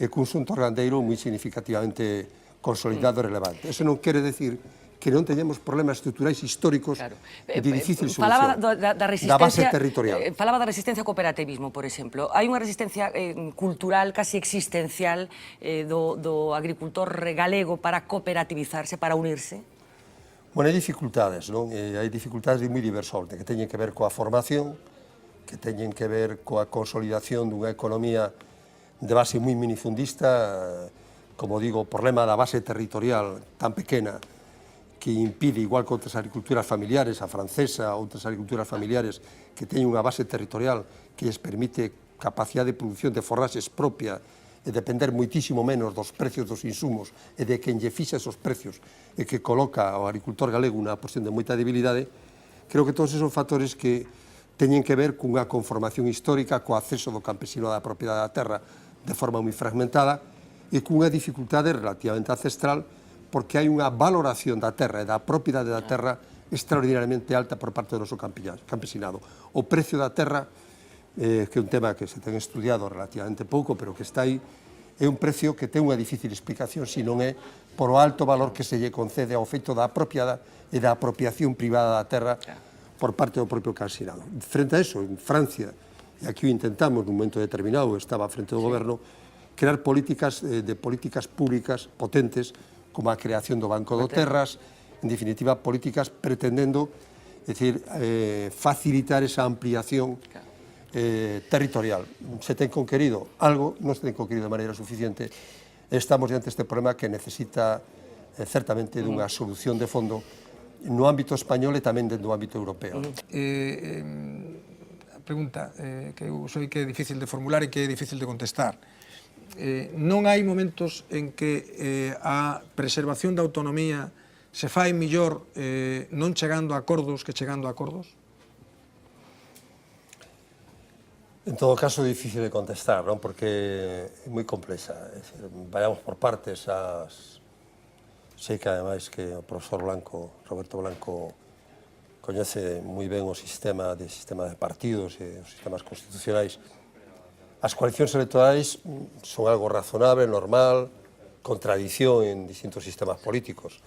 e cun sector gandeiro moi significativamente consolidado e relevante. Eso non quere decir que non teñemos problemas estruturais históricos de difícil solución, da base territorial.
Falaba da resistencia ao cooperativismo, por exemplo. Hai unha resistencia cultural, casi existencial, do agricultor galego para cooperativizarse, para unirse?
Bueno, hai dificultades, non? Hai dificultades de moi diverso orde, que teñen que ver coa formación, que teñen que ver coa consolidación dunha economía de base moi minifundista, como digo, o problema da base territorial tan pequena que impide, igual que outras agriculturas familiares, a francesa, outras agriculturas familiares, que teñen unha base territorial que les permite capacidade de produción de forraxes propia e depender moitísimo menos dos precios dos insumos e de quen lle fixa esos precios e que coloca ao agricultor galego unha posición de moita debilidade, creo que todos esos son factores que teñen que ver cunha conformación histórica, co acceso do campesino á propiedade da terra de forma moi fragmentada e cunha dificultade relativamente ancestral porque hai unha valoración da terra e da propiedade da terra extraordinariamente alta por parte do noso campesinado. O precio da terra, que é un tema que se ten estudiado relativamente pouco, pero que está aí, é un precio que ten unha difícil explicación se non é por o alto valor que se lle concede ao feito da propiedade e da apropiación privada da terra por parte do propio campesinado. Frente a eso, en Francia, e aquí o intentamos nun momento determinado, estaba frente ao goberno, crear políticas públicas potentes como a creación do Banco do Terras, en definitiva, políticas pretendendo, facilitar esa ampliación territorial. Se ten conquerido algo, non se ten conquerido de maneira suficiente. Estamos diante deste problema que necesita certamente dunha solución de fondo no ámbito español e tamén dentro do ámbito europeo.
A pregunta que eu sei que é difícil de formular e que é difícil de contestar. Non hai momentos en que a preservación da autonomía se fai mellor non chegando a acordos que chegando a acordos?
En todo caso, é difícil de contestar, non? Porque é moi complexa. Vayamos por partes. Sei que, ademais, que o profesor Roberto Blanco, coñece moi ben o sistema de partidos e os sistemas constitucionais. As coalicións electorais son algo razonable, normal, con tradición en distintos sistemas políticos.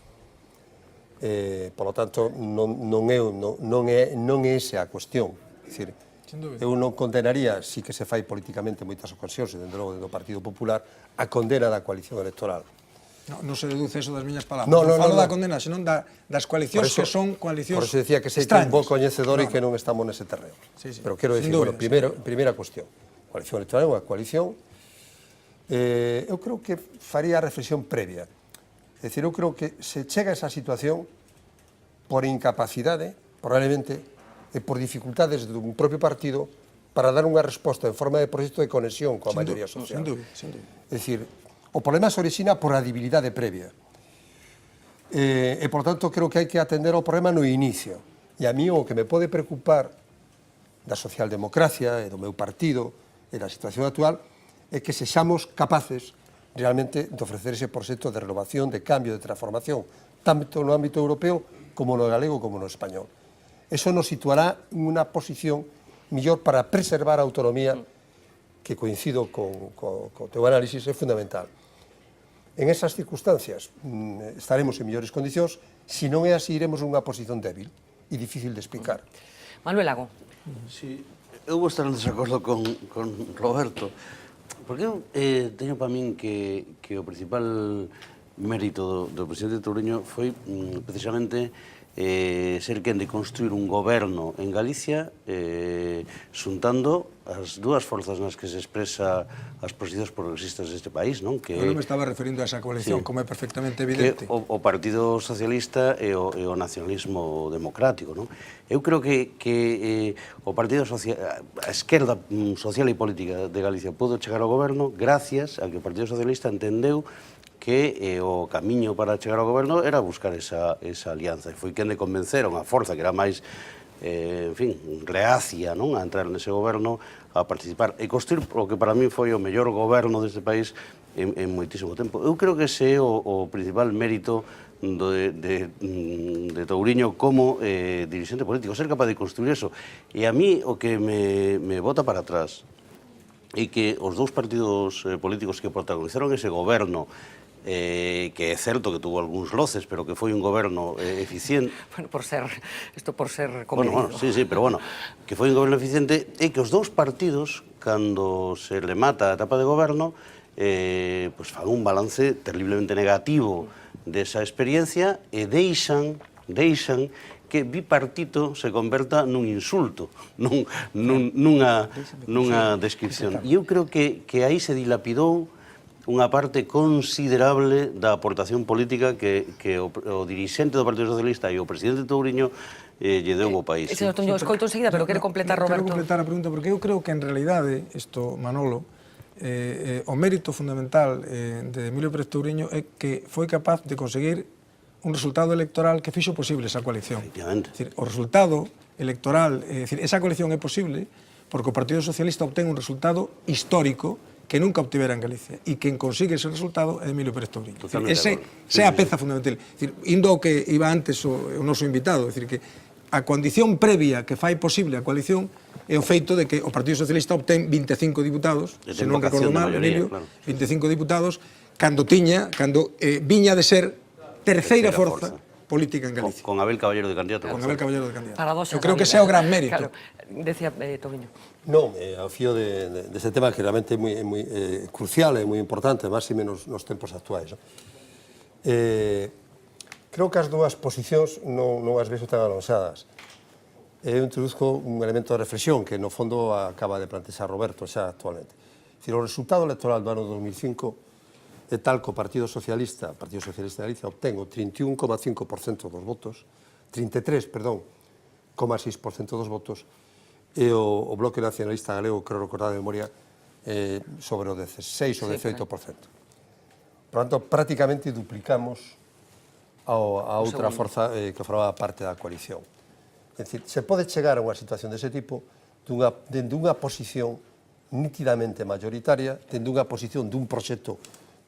Por lo tanto, non é esa a cuestión. Dicir,
Sin dúbida.
eu non condenaría, si que se fai políticamente en moitas ocasións, e dende logo do Partido Popular, a condena da coalición electoral.
Non se deduce eso das miñas palabras.
No,
Non falo
no.
da condena, senón das coalicións que son coalicións
Por eso decía que sei que é un bo coñecedor e que non estamos nese terreno.
Sí, sí.
Pero quero
Sin
decir,
dúbida,
primeira cuestión. A coalición electoral é unha coalición. Eu creo que faría a reflexión previa. É dicir, eu creo que se chega a esa situación por incapacidade, probablemente, e por dificultades dun propio partido para dar unha resposta en forma de proxecto de conexión coa maioría social.
Sin dúbida, sin dúbida.
É dicir, o problema se orixina por a debilidade previa. E, por tanto, creo que hai que atender ao problema no inicio. E a mí o que me pode preocupar da socialdemocracia e do meu partido e da situación actual é que sexamos capaces realmente de ofrecer ese proxecto de renovación, de cambio, de transformación, tanto no ámbito europeo como no galego como no español. Eso nos situará en unha posición mellor para preservar a autonomía, que coincido co teu análisis, é fundamental. En esas circunstancias estaremos en mellores condicións, se non é así iremos nunha posición débil e difícil de explicar.
Manuel Lago.
Sí, eu vou estar en desacordo con Roberto, porque eu teño para min que o principal mérito do presidente Touriño foi precisamente ser quen de construir un goberno en Galicia xuntando as dúas forzas nas que se expresa as posicións progresistas deste país, non?
Eu non me estaba referindo a esa coalición, como é perfectamente evidente.
O Partido Socialista e o nacionalismo democrático, non? Eu creo que o Partido Social, a esquerda social e política de Galicia pudo chegar ao goberno gracias a que o Partido Socialista entendeu que o camiño para chegar ao goberno era buscar esa alianza. E foi quen de convenceron a forza que era máis, en fin, reacia a entrar nese goberno, a participar e construir o que para mí foi o mellor goberno deste país en moitísimo tempo. Eu creo que ese é o principal mérito de Touriño como dirigente político, ser capaz de construir eso. E a mí o que me bota para atrás é que os dous partidos políticos que protagonizaron ese goberno, que é certo que tuvo algúns loces, pero que foi un goberno eficiente.
Bueno, por ser convenido.
Bueno, sí, pero bueno, que foi un goberno eficiente, é que os dous partidos, cando se remata a etapa de goberno, pues fan un balance terriblemente negativo desa experiencia e deixan que bipartito se converta nun insulto, nunha descripción. E eu creo que aí se dilapidou unha parte considerable da aportación política que o dirixente do Partido Socialista e o presidente Touriño lle deu ao país.
Señor Toño, escoito enseguida, pero quere completar, Roberto.
Quero completar a pregunta, porque eu creo que en realidade, isto, Manolo, o mérito fundamental de Emilio Pérez Touriño é que foi capaz de conseguir un resultado electoral que fixo posible esa coalición.
Efectivamente.
Es decir, o resultado electoral, esa coalición é posible porque o Partido Socialista obtén un resultado histórico que nunca obtivera en Galicia, e quen consigue ese resultado é Emilio Pérez Touriño. Ese é a peza fundamental. Indo ao que iba antes o noso invitado, que a condición previa que fai posible a coalición é o feito de que o Partido Socialista obtén 25 diputados, se non recordo mal, Emilio, 25 diputados, cando viña de ser terceira forza política en Galicia.
Con Abel Caballero de candidato.
Con Abel Caballero de candidato.
Eu
creo que ese é o gran mérito.
Claro, decía Touriño.
Non, ao fío deste tema que realmente é moi crucial e moi importante, máis e menos nos tempos actuais. Creo que as dúas posicións non as vexo tan alonsadas. Eu introduzco un elemento de reflexión que no fondo acaba de plantear Roberto xa actualmente. O resultado electoral do ano 2005 é tal que o Partido Socialista de Galicia obtén o 31,5% dos votos, 33,6% dos votos, e o Bloque Nacionalista Galego, creo recordar de memoria, sobre o 16 ou 18%. Por tanto, prácticamente duplicamos a outra forza que formaba parte da coalición. É dicir, se pode chegar a unha situación dese tipo dende unha posición nítidamente mayoritaria, dende unha posición dun proxecto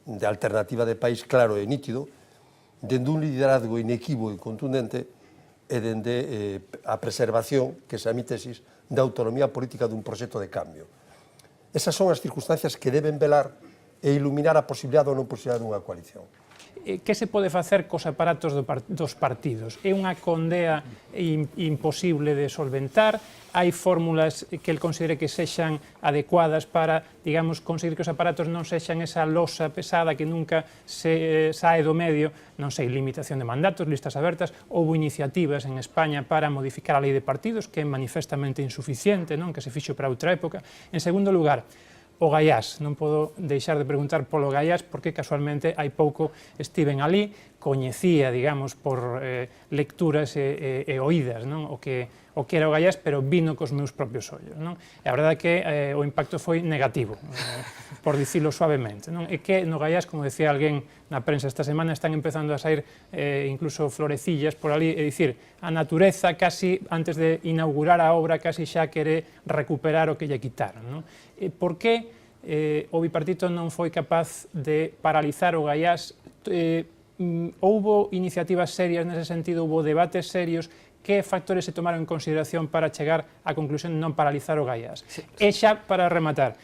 de alternativa de país claro e nítido, dende un liderazgo inequívoco e contundente e dende a preservación, que esa é a mi tesis, da autonomía política dun proxecto de cambio. Esas son as circunstancias que deben velar e iluminar a posibilidade ou non posibilidade dunha coalición.
Que se pode facer cos aparatos dos partidos? É unha condea imposible de solventar? Hai fórmulas que el considere que sexan adecuadas para, digamos, conseguir que os aparatos non sexan esa losa pesada que nunca se sae do medio? Non sei, limitación de mandatos, listas abertas. Houbo iniciativas en España para modificar a lei de partidos, que é manifestamente insuficiente, non? Que se fixo para outra época. En segundo lugar, o Gaiás. Non podo deixar de preguntar polo Gaiás porque casualmente hai pouco estiven ali, coñecía, digamos, por lecturas e oídas, non? O que era o Gaiás, pero vino cos meus propios ollos, non? E a verdade é que o impacto foi negativo, por dicilo suavemente, non? E que no Gaiás, como decía alguén na prensa esta semana, están empezando a sair incluso florecillas por ali, é dicir, a natureza casi, antes de inaugurar a obra, casi xa quere recuperar o que lle quitaron, non? Por que o bipartito non foi capaz de paralizar o Gaiás? Houbo iniciativas serias nese sentido, houbo debates serios? Que factores se tomaron en consideración para chegar á conclusión de non paralizar o Gaiás? E xa para rematar,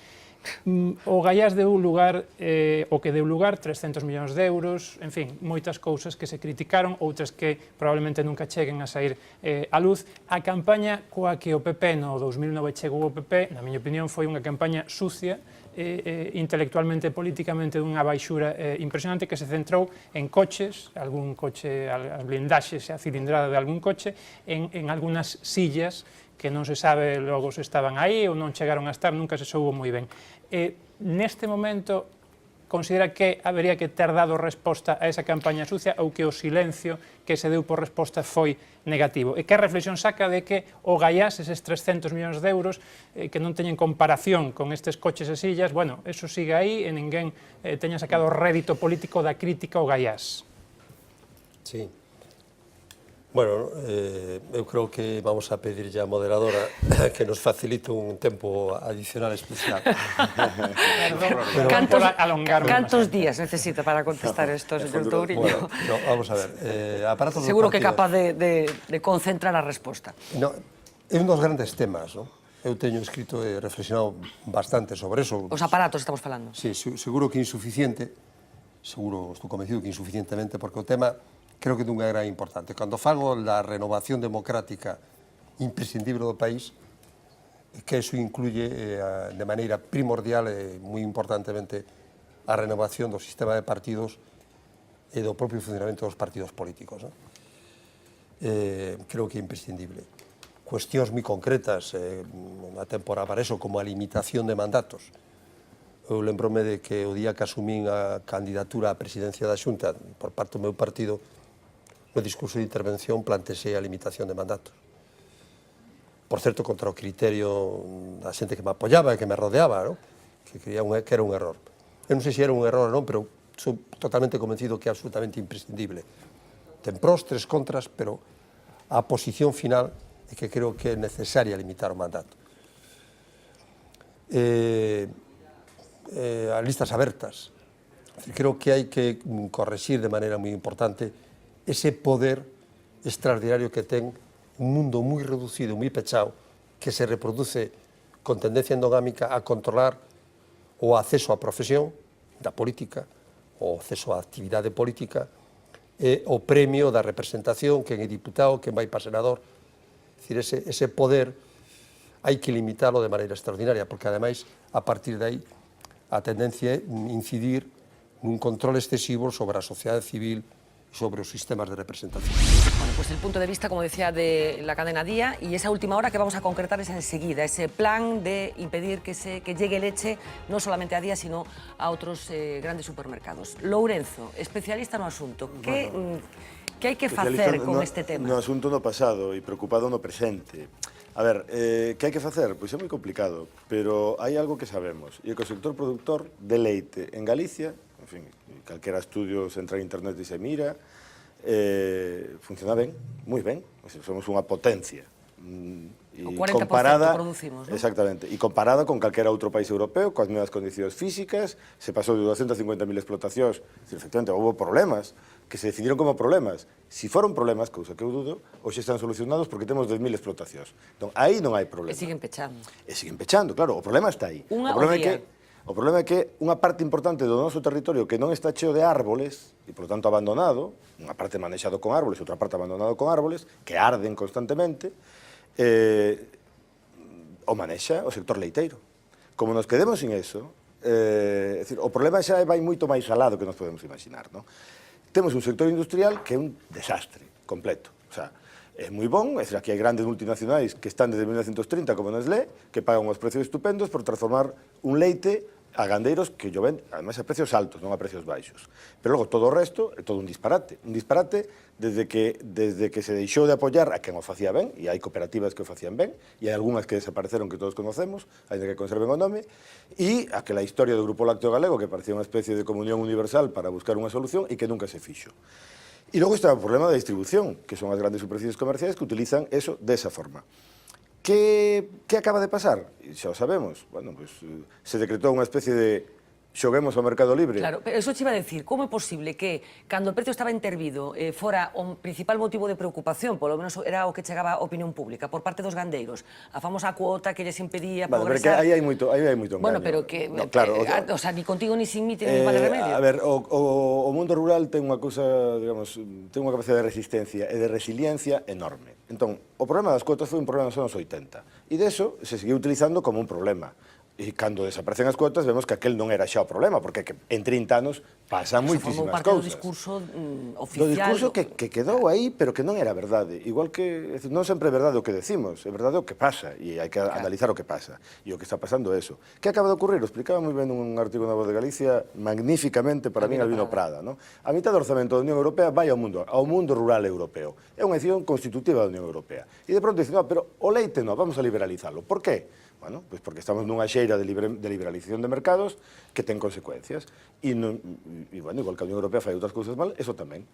o Gaiás deu lugar, o que deu lugar, 300 millóns de euros, en fin, moitas cousas que se criticaron, outras que probablemente nunca cheguen a sair á luz. A campaña coa que o PP no 2009 chegou o PP, na miña opinión, foi unha campaña sucia, intelectualmente e políticamente dunha baixura impresionante, que se centrou en coches, algún coche, as blindaxes e a cilindrada de algún coche, en algunhas sillas que non se sabe logo se estaban aí ou non chegaron a estar, nunca se soubo moi ben. Neste momento, considera que habería que ter dado resposta a esa campaña sucia ou que o silencio que se deu por resposta foi negativo? E que reflexión saca de que o Gaiás, eses 300 millóns de euros, que non teñen comparación con estes coches e sillas, bueno, eso sigue aí e ninguén teña sacado rédito político da crítica ao Gaiás?
Sí. Bueno, eu creo que vamos a pedirlle á moderadora que nos facilite un tempo adicional especial.
Cantos días necesita para contestar isto, señor Touriño?
Bueno, vamos a ver.
Seguro que é capaz de concentrar a resposta.
É un dos grandes temas, non? Eu teño escrito e reflexionado bastante sobre eso.
Os aparatos estamos falando.
Sí, seguro que insuficiente, seguro, estou convencido que insuficientemente, porque o tema creo que é dunha gran importante. Cando fago da renovación democrática imprescindible do país, que eso incluye de maneira primordial e moi importantemente a renovación do sistema de partidos e do propio funcionamento dos partidos políticos. Creo que é imprescindible. Cuestións moi concretas, unha temporada para eso, como a limitación de mandatos. Eu lembrome de que o día que asumín a candidatura á presidencia da Xunta por parte do meu partido, no discurso de intervención plantexei a limitación de mandatos. Por certo, contra o criterio da xente que me apoyaba e que me rodeaba, non? Que creía que era un error. Eu non sei se era un error ou non, pero sou totalmente convencido que é absolutamente imprescindible. Ten pros, tres contras, pero a posición final é que creo que é necesaria limitar o mandato. As listas abertas. Creo que hai que correxir de maneira moi importante ese poder extraordinario que ten un mundo moi reducido, moi pechado, que se reproduce con tendencia endogámica a controlar o acceso á profesión da política, o acceso á actividade política, e o premio da representación, quen é diputado, quen vai para senador. É dicir, ese poder hai que limitarlo de maneira extraordinaria, porque ademais, a partir de aí, a tendencia é incidir nun control excesivo sobre a sociedade civil, sobre os sistemas de representación.
Bueno, pues el punto de vista, como decía, de la cadena Día, y esa última hora que vamos a concretar es enseguida, ese plan de impedir que llegue leche no solamente a Día, sino a otros grandes supermercados. Lourenzo, especialista no asunto, que hai que facer con este tema?
No asunto no pasado e preocupado no presente. A ver, que hai que facer? Pois é moi complicado, pero hai algo que sabemos, e é que o sector productor de leite en Galicia, en fin, calquera estudio se entra en internet e se mira, funciona ben, moi ben, somos unha potencia.
O 40% producimos, non?
Exactamente, e comparada con calquera outro país europeo, coas mesmas condicións físicas, se pasou de 250.000 explotacións, efectivamente, houve problemas, que se decidiron como problemas. Si foron problemas, cousa que eu dudo, hoxe están solucionados porque temos 10.000 explotacións. Entón, aí non hai problema.
E siguen pechando.
E siguen pechando, claro, o problema está aí.
Unha
o problema
o día.
O problema é que unha parte importante do noso territorio que non está cheo de árboles, e por lo tanto abandonado, unha parte manexado con árboles, outra parte abandonado con árboles, que arden constantemente, o manexa o sector leiteiro. Como nos quedemos sin eso, é dicir, o problema xa vai moito máis alado que nos podemos imaginar, non? Temos un sector industrial que é un desastre completo. O sea, é moi bon, é dicir, aquí hai grandes multinacionais que están desde 1930 como Nestlé, que pagan uns precios estupendos por transformar un leite a gandeiros que llo ven, ademais, a precios altos, non a precios baixos. Pero logo todo o resto é todo un disparate. Un disparate desde que se deixou de apoiar a quen o facía ben, e hai cooperativas que o facían ben, e hai algunhas que desapareceron que todos conocemos, ainda que conserven o nome, e aquela historia do Grupo Lácteo Galego que parecía unha especie de comunión universal para buscar unha solución e que nunca se fixo. E logo está o problema da distribución, que son as grandes superficies comerciais que utilizan eso desa forma. Que acaba de pasar? Xa o sabemos. Bueno, pues, se decretou unha especie de xoguemos ao mercado libre.
Claro, pero eso te iba a decir, como é posible que, cando o precio estaba intervido, fora o principal motivo de preocupación, polo menos era o que chegaba a opinión pública, por parte dos gandeiros, a famosa cuota que lles impedía progresar...
Aí hai moito engaño.
Bueno, pero que...
No, claro,
o sea, ni contigo ni sin mí, ni vale remedio.
A ver, o mundo rural ten unha cousa, digamos, ten unha capacidade de resistencia e de resiliencia enorme. Entón, o problema das cuotas foi un problema nos anos 80, e deso se seguiu utilizando como un problema. E cando desaparecen as cuotas vemos que aquel non era xa o problema, porque en 30 anos pasan moitísimas cousas.
Formou parte do discurso oficial...
Do discurso que quedou aí, pero que non era verdade. Igual que non sempre é verdade o que decimos, é verdade o que pasa, e hai que analizar o que pasa. E o que está pasando é eso. Que acaba de ocurrir? O explicaba moi ben un artigo na Voz de Galicia, magníficamente para min Albino Prada. A mitad do orzamento da Unión Europea vai ao mundo rural europeo. É unha decisión constitutiva da Unión Europea. E de pronto dicen, pero o leite non, vamos a liberalizarlo. Por qué? Bueno, pues porque estamos nunha xeira de liberalización de mercados que ten consecuencias. E, bueno, igual que a Unión Europea fai outras cousas mal, eso tamén.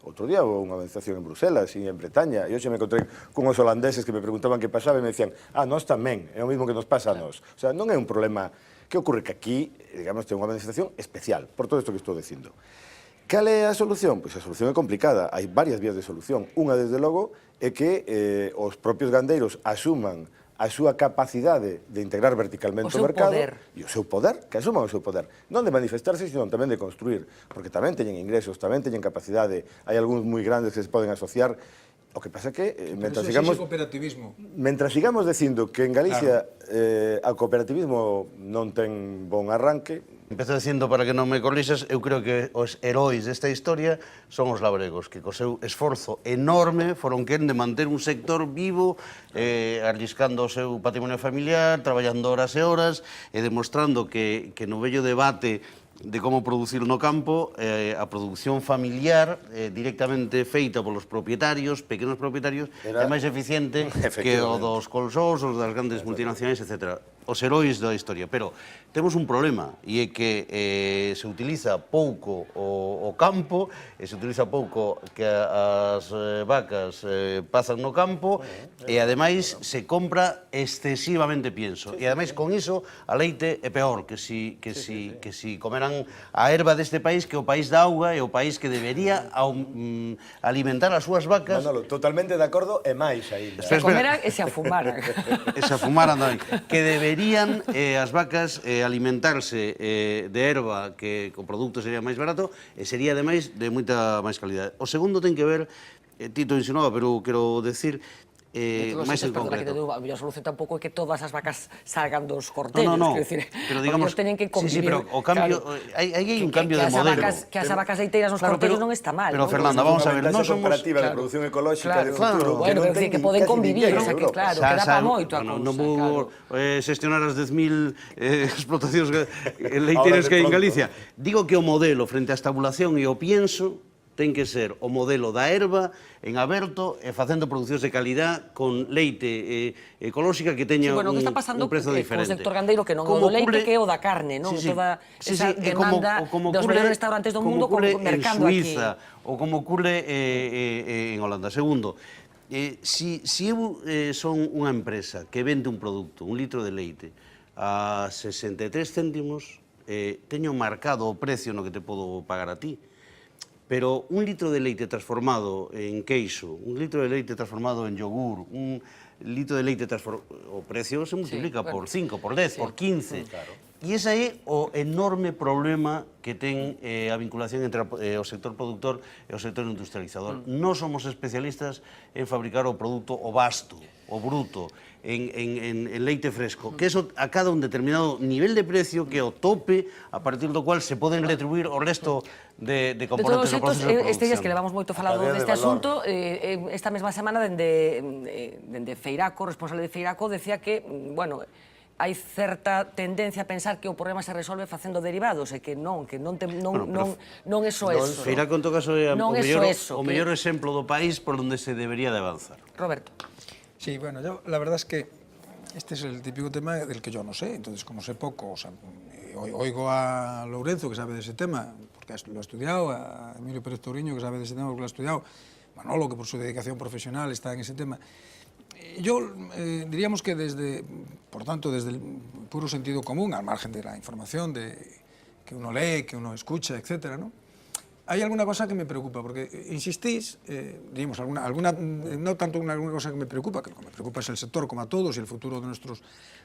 Outro día houve unha manifestación en Bruselas e en Bretaña, e hoxe me encontrei con os holandeses que me preguntaban que pasaba e me decían, nós tamén, é o mismo que nos pasa a nós. O sea, non é un problema que ocorre que aquí, digamos, ten unha manifestación especial, por todo isto que estou dicindo. Cal é a solución? Pois a solución é complicada, hai varias vías de solución. Unha, desde logo, é que os propios gandeiros asuman a súa capacidade de integrar verticalmente o mercado e o seu poder, que asuman o seu poder, non de manifestarse, sino tamén de construir, porque tamén teñen ingresos, tamén teñen capacidade, hai algúns moi grandes que se poden asociar. O que pasa que, mentras sigamos dicindo que en Galicia o cooperativismo non ten bon arranque.
Empezo dicindo, para que non me corrixas, eu creo que os heróis desta historia son os labregos, que co seu esforzo enorme foron quen de manter un sector vivo, arriscando o seu patrimonio familiar, traballando horas e horas, e demostrando que no vello debate de como producir no campo, a producción familiar directamente feita polos propietarios, pequenos propietarios, é máis eficiente que o dos colsós, os das grandes multinacionais, etc. Os heróis da historia. Pero temos un problema, e é que se utiliza pouco o campo, e se utiliza pouco que as vacas pasan no campo, e ademais se compra excesivamente pienso. E ademais con iso a leite é peor que si comeran a erva deste país, que é o país da auga, e o país que debería alimentar as súas vacas.
Manolo, totalmente de acordo, e máis aí.
Se comeran e se afumaran.
E se afumaran tamén. Que deberían as vacas alimentarse de erva, que o produto sería máis barato, e sería, ademais, de moita máis calidade. O segundo ten que ver, Tito insinuaba, pero quero decir, máis en concreto.
A mellor solución tampouco é que todas as vacas salgan dos cortellos,
pero digamos,
teñen que convivir.
Sí, pero o cambio, hai un cambio de modelo.
Que as vacas leiteiras nos cortellos non está mal.
Pero, Fernanda, vamos a ver, non somos...
comparativa de producción ecolóxica de futuro.
Bueno, que poden convivir, o sea, que claro, que dá para moito a cousa.
Non vou xestionar as 10.000 explotacións leiteiras que hai en Galicia. Digo que o modelo frente á estabulación e o pienso ten que ser o modelo da erva en aberto e facendo producións de calidad con leite ecolóxica que teña un prezo diferente.
O sector gandeiro que non é o do leite, que é o da carne, non? Toda esa demanda dos mellores restaurantes do mundo mercando aquí.
En Suiza, ou como ocurre en Holanda. Segundo, si eu son unha empresa que vende un produto, un litro de leite, a 63 céntimos, teño marcado o precio no que te podo pagar a ti. Pero un litro de leite transformado en queixo, un litro de leite transformado en yogur, un litro de leite transformado... O precio se multiplica por 5, por 10, por 15. E ese é o enorme problema que ten a vinculación entre o sector productor e o sector industrializador. Non somos especialistas en fabricar o produto o vasto, o bruto, en leite fresco, que eso acada un determinado nivel de precio que é o tope a partir do cual se poden retribuir o resto de componentes do proceso de producción.
Estes días que levamos moito falado deste asunto, esta mesma semana dende Feiraco, o responsable de Feiraco, decía que, bueno, hai certa tendencia a pensar que o problema se resolve facendo derivados e que non é só eso.
Feiraco, en todo caso, é o mellor exemplo do país por onde se debería de avanzar.
Roberto.
Sí, bueno, yo la verdad es que este es el típico tema del que yo no sé, entonces como sé poco, o sea, oigo a Lourenzo, que sabe de ese tema, porque lo ha estudiado, a Emilio Pérez Touriño, que sabe de ese tema porque lo ha estudiado, Manolo, que por su dedicación profesional está en ese tema. Yo diríamos que por tanto, desde el puro sentido común, al margen de la información que uno lee, que uno escucha, etcétera, ¿no? Hay alguna cosa que me preocupa, porque insistís, digamos, no tanto alguna cosa que me preocupa, que lo que me preocupa es el sector como a todos y el futuro de nuestros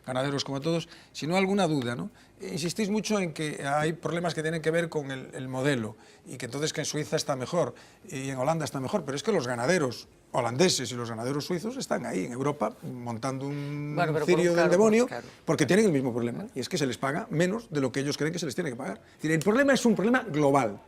ganaderos como a todos, sino alguna duda, ¿no? Insistís mucho en que hay problemas que tienen que ver con el modelo y que entonces que en Suiza está mejor y en Holanda está mejor, pero es que los ganaderos holandeses y los ganaderos suizos están ahí en Europa montando un cirio del demonio porque tienen el mismo problema, y es que se les paga menos de lo que ellos creen que se les tiene que pagar. Es decir, el problema es un problema global.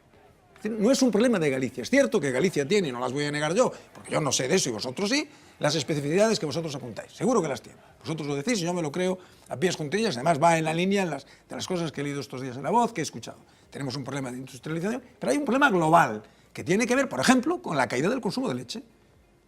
No es un problema de Galicia. Es cierto que Galicia tiene, y no las voy a negar yo, porque yo no sé de eso y vosotros sí, las especificidades que vosotros apuntáis. Seguro que las tiene. Vosotros lo decís y yo me lo creo a pies juntillas. Además va en la línea de las cosas que he leído estos días en La Voz, que he escuchado. Tenemos un problema de industrialización, pero hay un problema global que tiene que ver, por ejemplo, con la caída del consumo de leche,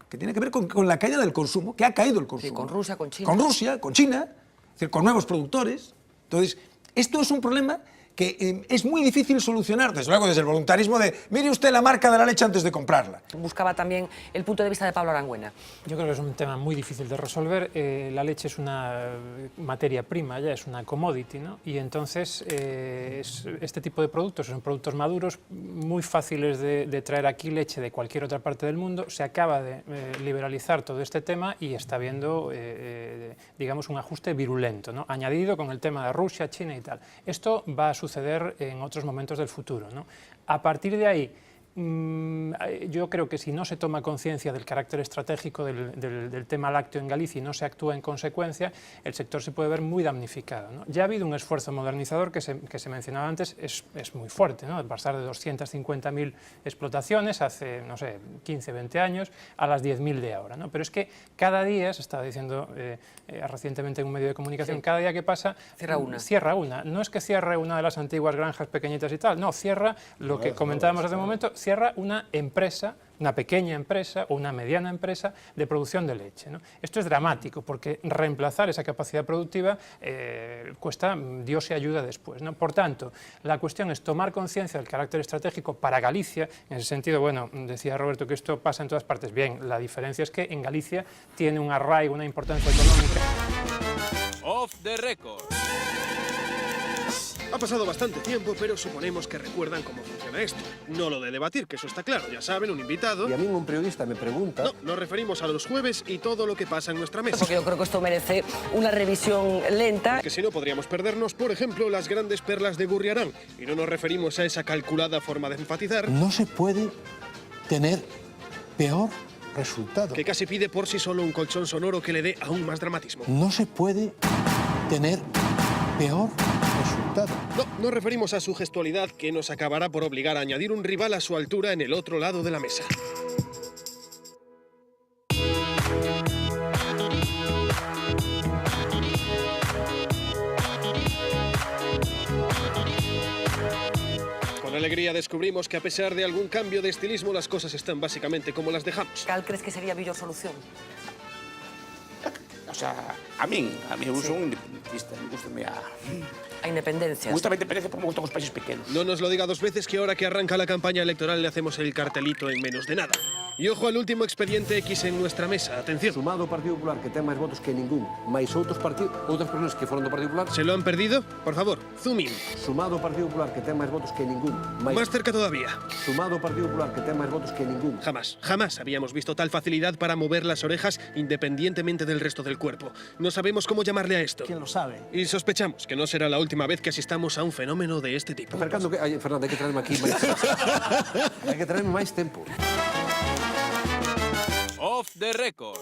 que tiene que ver con la caída del consumo, que ha caído el consumo.
Sí, con Rusia, con China.
Con Rusia, con China, es decir, con nuevos productores. Entonces, esto es un problema que es muy difícil solucionar, desde luego desde el voluntarismo de mire usted la marca de la leche antes de comprarla.
Buscaba también el punto de vista de Pablo Arangüena.
Yo creo que es un tema muy difícil de resolver. La leche es una materia prima, ya es una commodity, ¿no? Y entonces este tipo de productos son productos maduros, muy fáciles de traer aquí leche de cualquier otra parte del mundo. Se acaba de liberalizar todo este tema y está habiendo, digamos, un ajuste virulento, ¿no? Añadido con el tema de Rusia, China y tal. Esto va a suceder en otros momentos del futuro, ¿no? A partir de ahí, yo creo que si no se toma conciencia del carácter estratégico del tema lácteo en Galicia y no se actúa en consecuencia, el sector se puede ver muy damnificado, ¿no? Ya ha habido un esfuerzo modernizador que se mencionaba antes, es muy fuerte, ¿no? Pasar de 250.000 explotaciones hace, no sé, 15, 20 años a las 10.000 de ahora, ¿no? Pero es que cada día, se estaba diciendo recientemente en un medio de comunicación, cada día que pasa, cierra una. No es que cierre una de las antiguas granjas pequeñitas y tal, no, cierra lo que comentábamos hace un momento, cierra una empresa, una pequeña empresa o una mediana empresa de producción de leche, ¿no? Esto es dramático porque reemplazar esa capacidad productiva cuesta Dios y ayuda después, ¿no? Por tanto, la cuestión es tomar conciencia del carácter estratégico para Galicia. En ese sentido, bueno, decía Roberto que esto pasa en todas partes. Bien, la diferencia es que en Galicia tiene un arraigo, una importancia económica.
Off the record.
Ha pasado bastante tiempo, pero suponemos que recuerdan cómo funciona esto. No lo de debatir, que eso está claro, ya saben, un invitado...
Y a mí un periodista me pregunta...
No, nos referimos a los jueves y todo lo que pasa en nuestra mesa.
Porque yo creo que esto merece una revisión lenta.
Que si no podríamos perdernos, por ejemplo, las grandes perlas de Gurriarán. Y no nos referimos a esa calculada forma de enfatizar...
No se puede tener peor resultado.
Que casi pide por sí solo un colchón sonoro que le dé aún más dramatismo.
No se puede tener peor resultado.
No, nos referimos a su gestualidad que nos acabará por obligar a añadir un rival a su altura en el otro lado de la mesa. Con alegría descubrimos que a pesar de algún cambio de estilismo, las cosas están básicamente como las dejamos.
¿Cal crees que sería a mellor solución?
O sea, a mí uso un independentista, me gusta
a independencia.
Me gusta la independencia porque me gustan los países pequeños.
No nos lo diga dos veces, que ahora que arranca la campaña electoral le hacemos el cartelito en menos de nada. Y ojo al último expediente X en nuestra mesa. Atención.
Sumado o Partido Popular, que ten máis votos que ningún, máis outras persoas que foron do Partido Popular.
¿Se lo han perdido? Por favor, zoom in.
Sumado o Partido Popular, que ten máis votos que ningún,
Más cerca todavía.
Sumado o Partido Popular, que ten máis votos que ningún.
Jamás habíamos visto tal facilidad para mover las orejas independientemente del resto del cuerpo. No sabemos cómo llamarle a esto.
¿Quién lo sabe?
Y sospechamos que no será la última vez que asistamos a un fenómeno de este tipo.
Fernando, hai que traerme aquí máis. Hai que traerme máis tempo.
Off the record.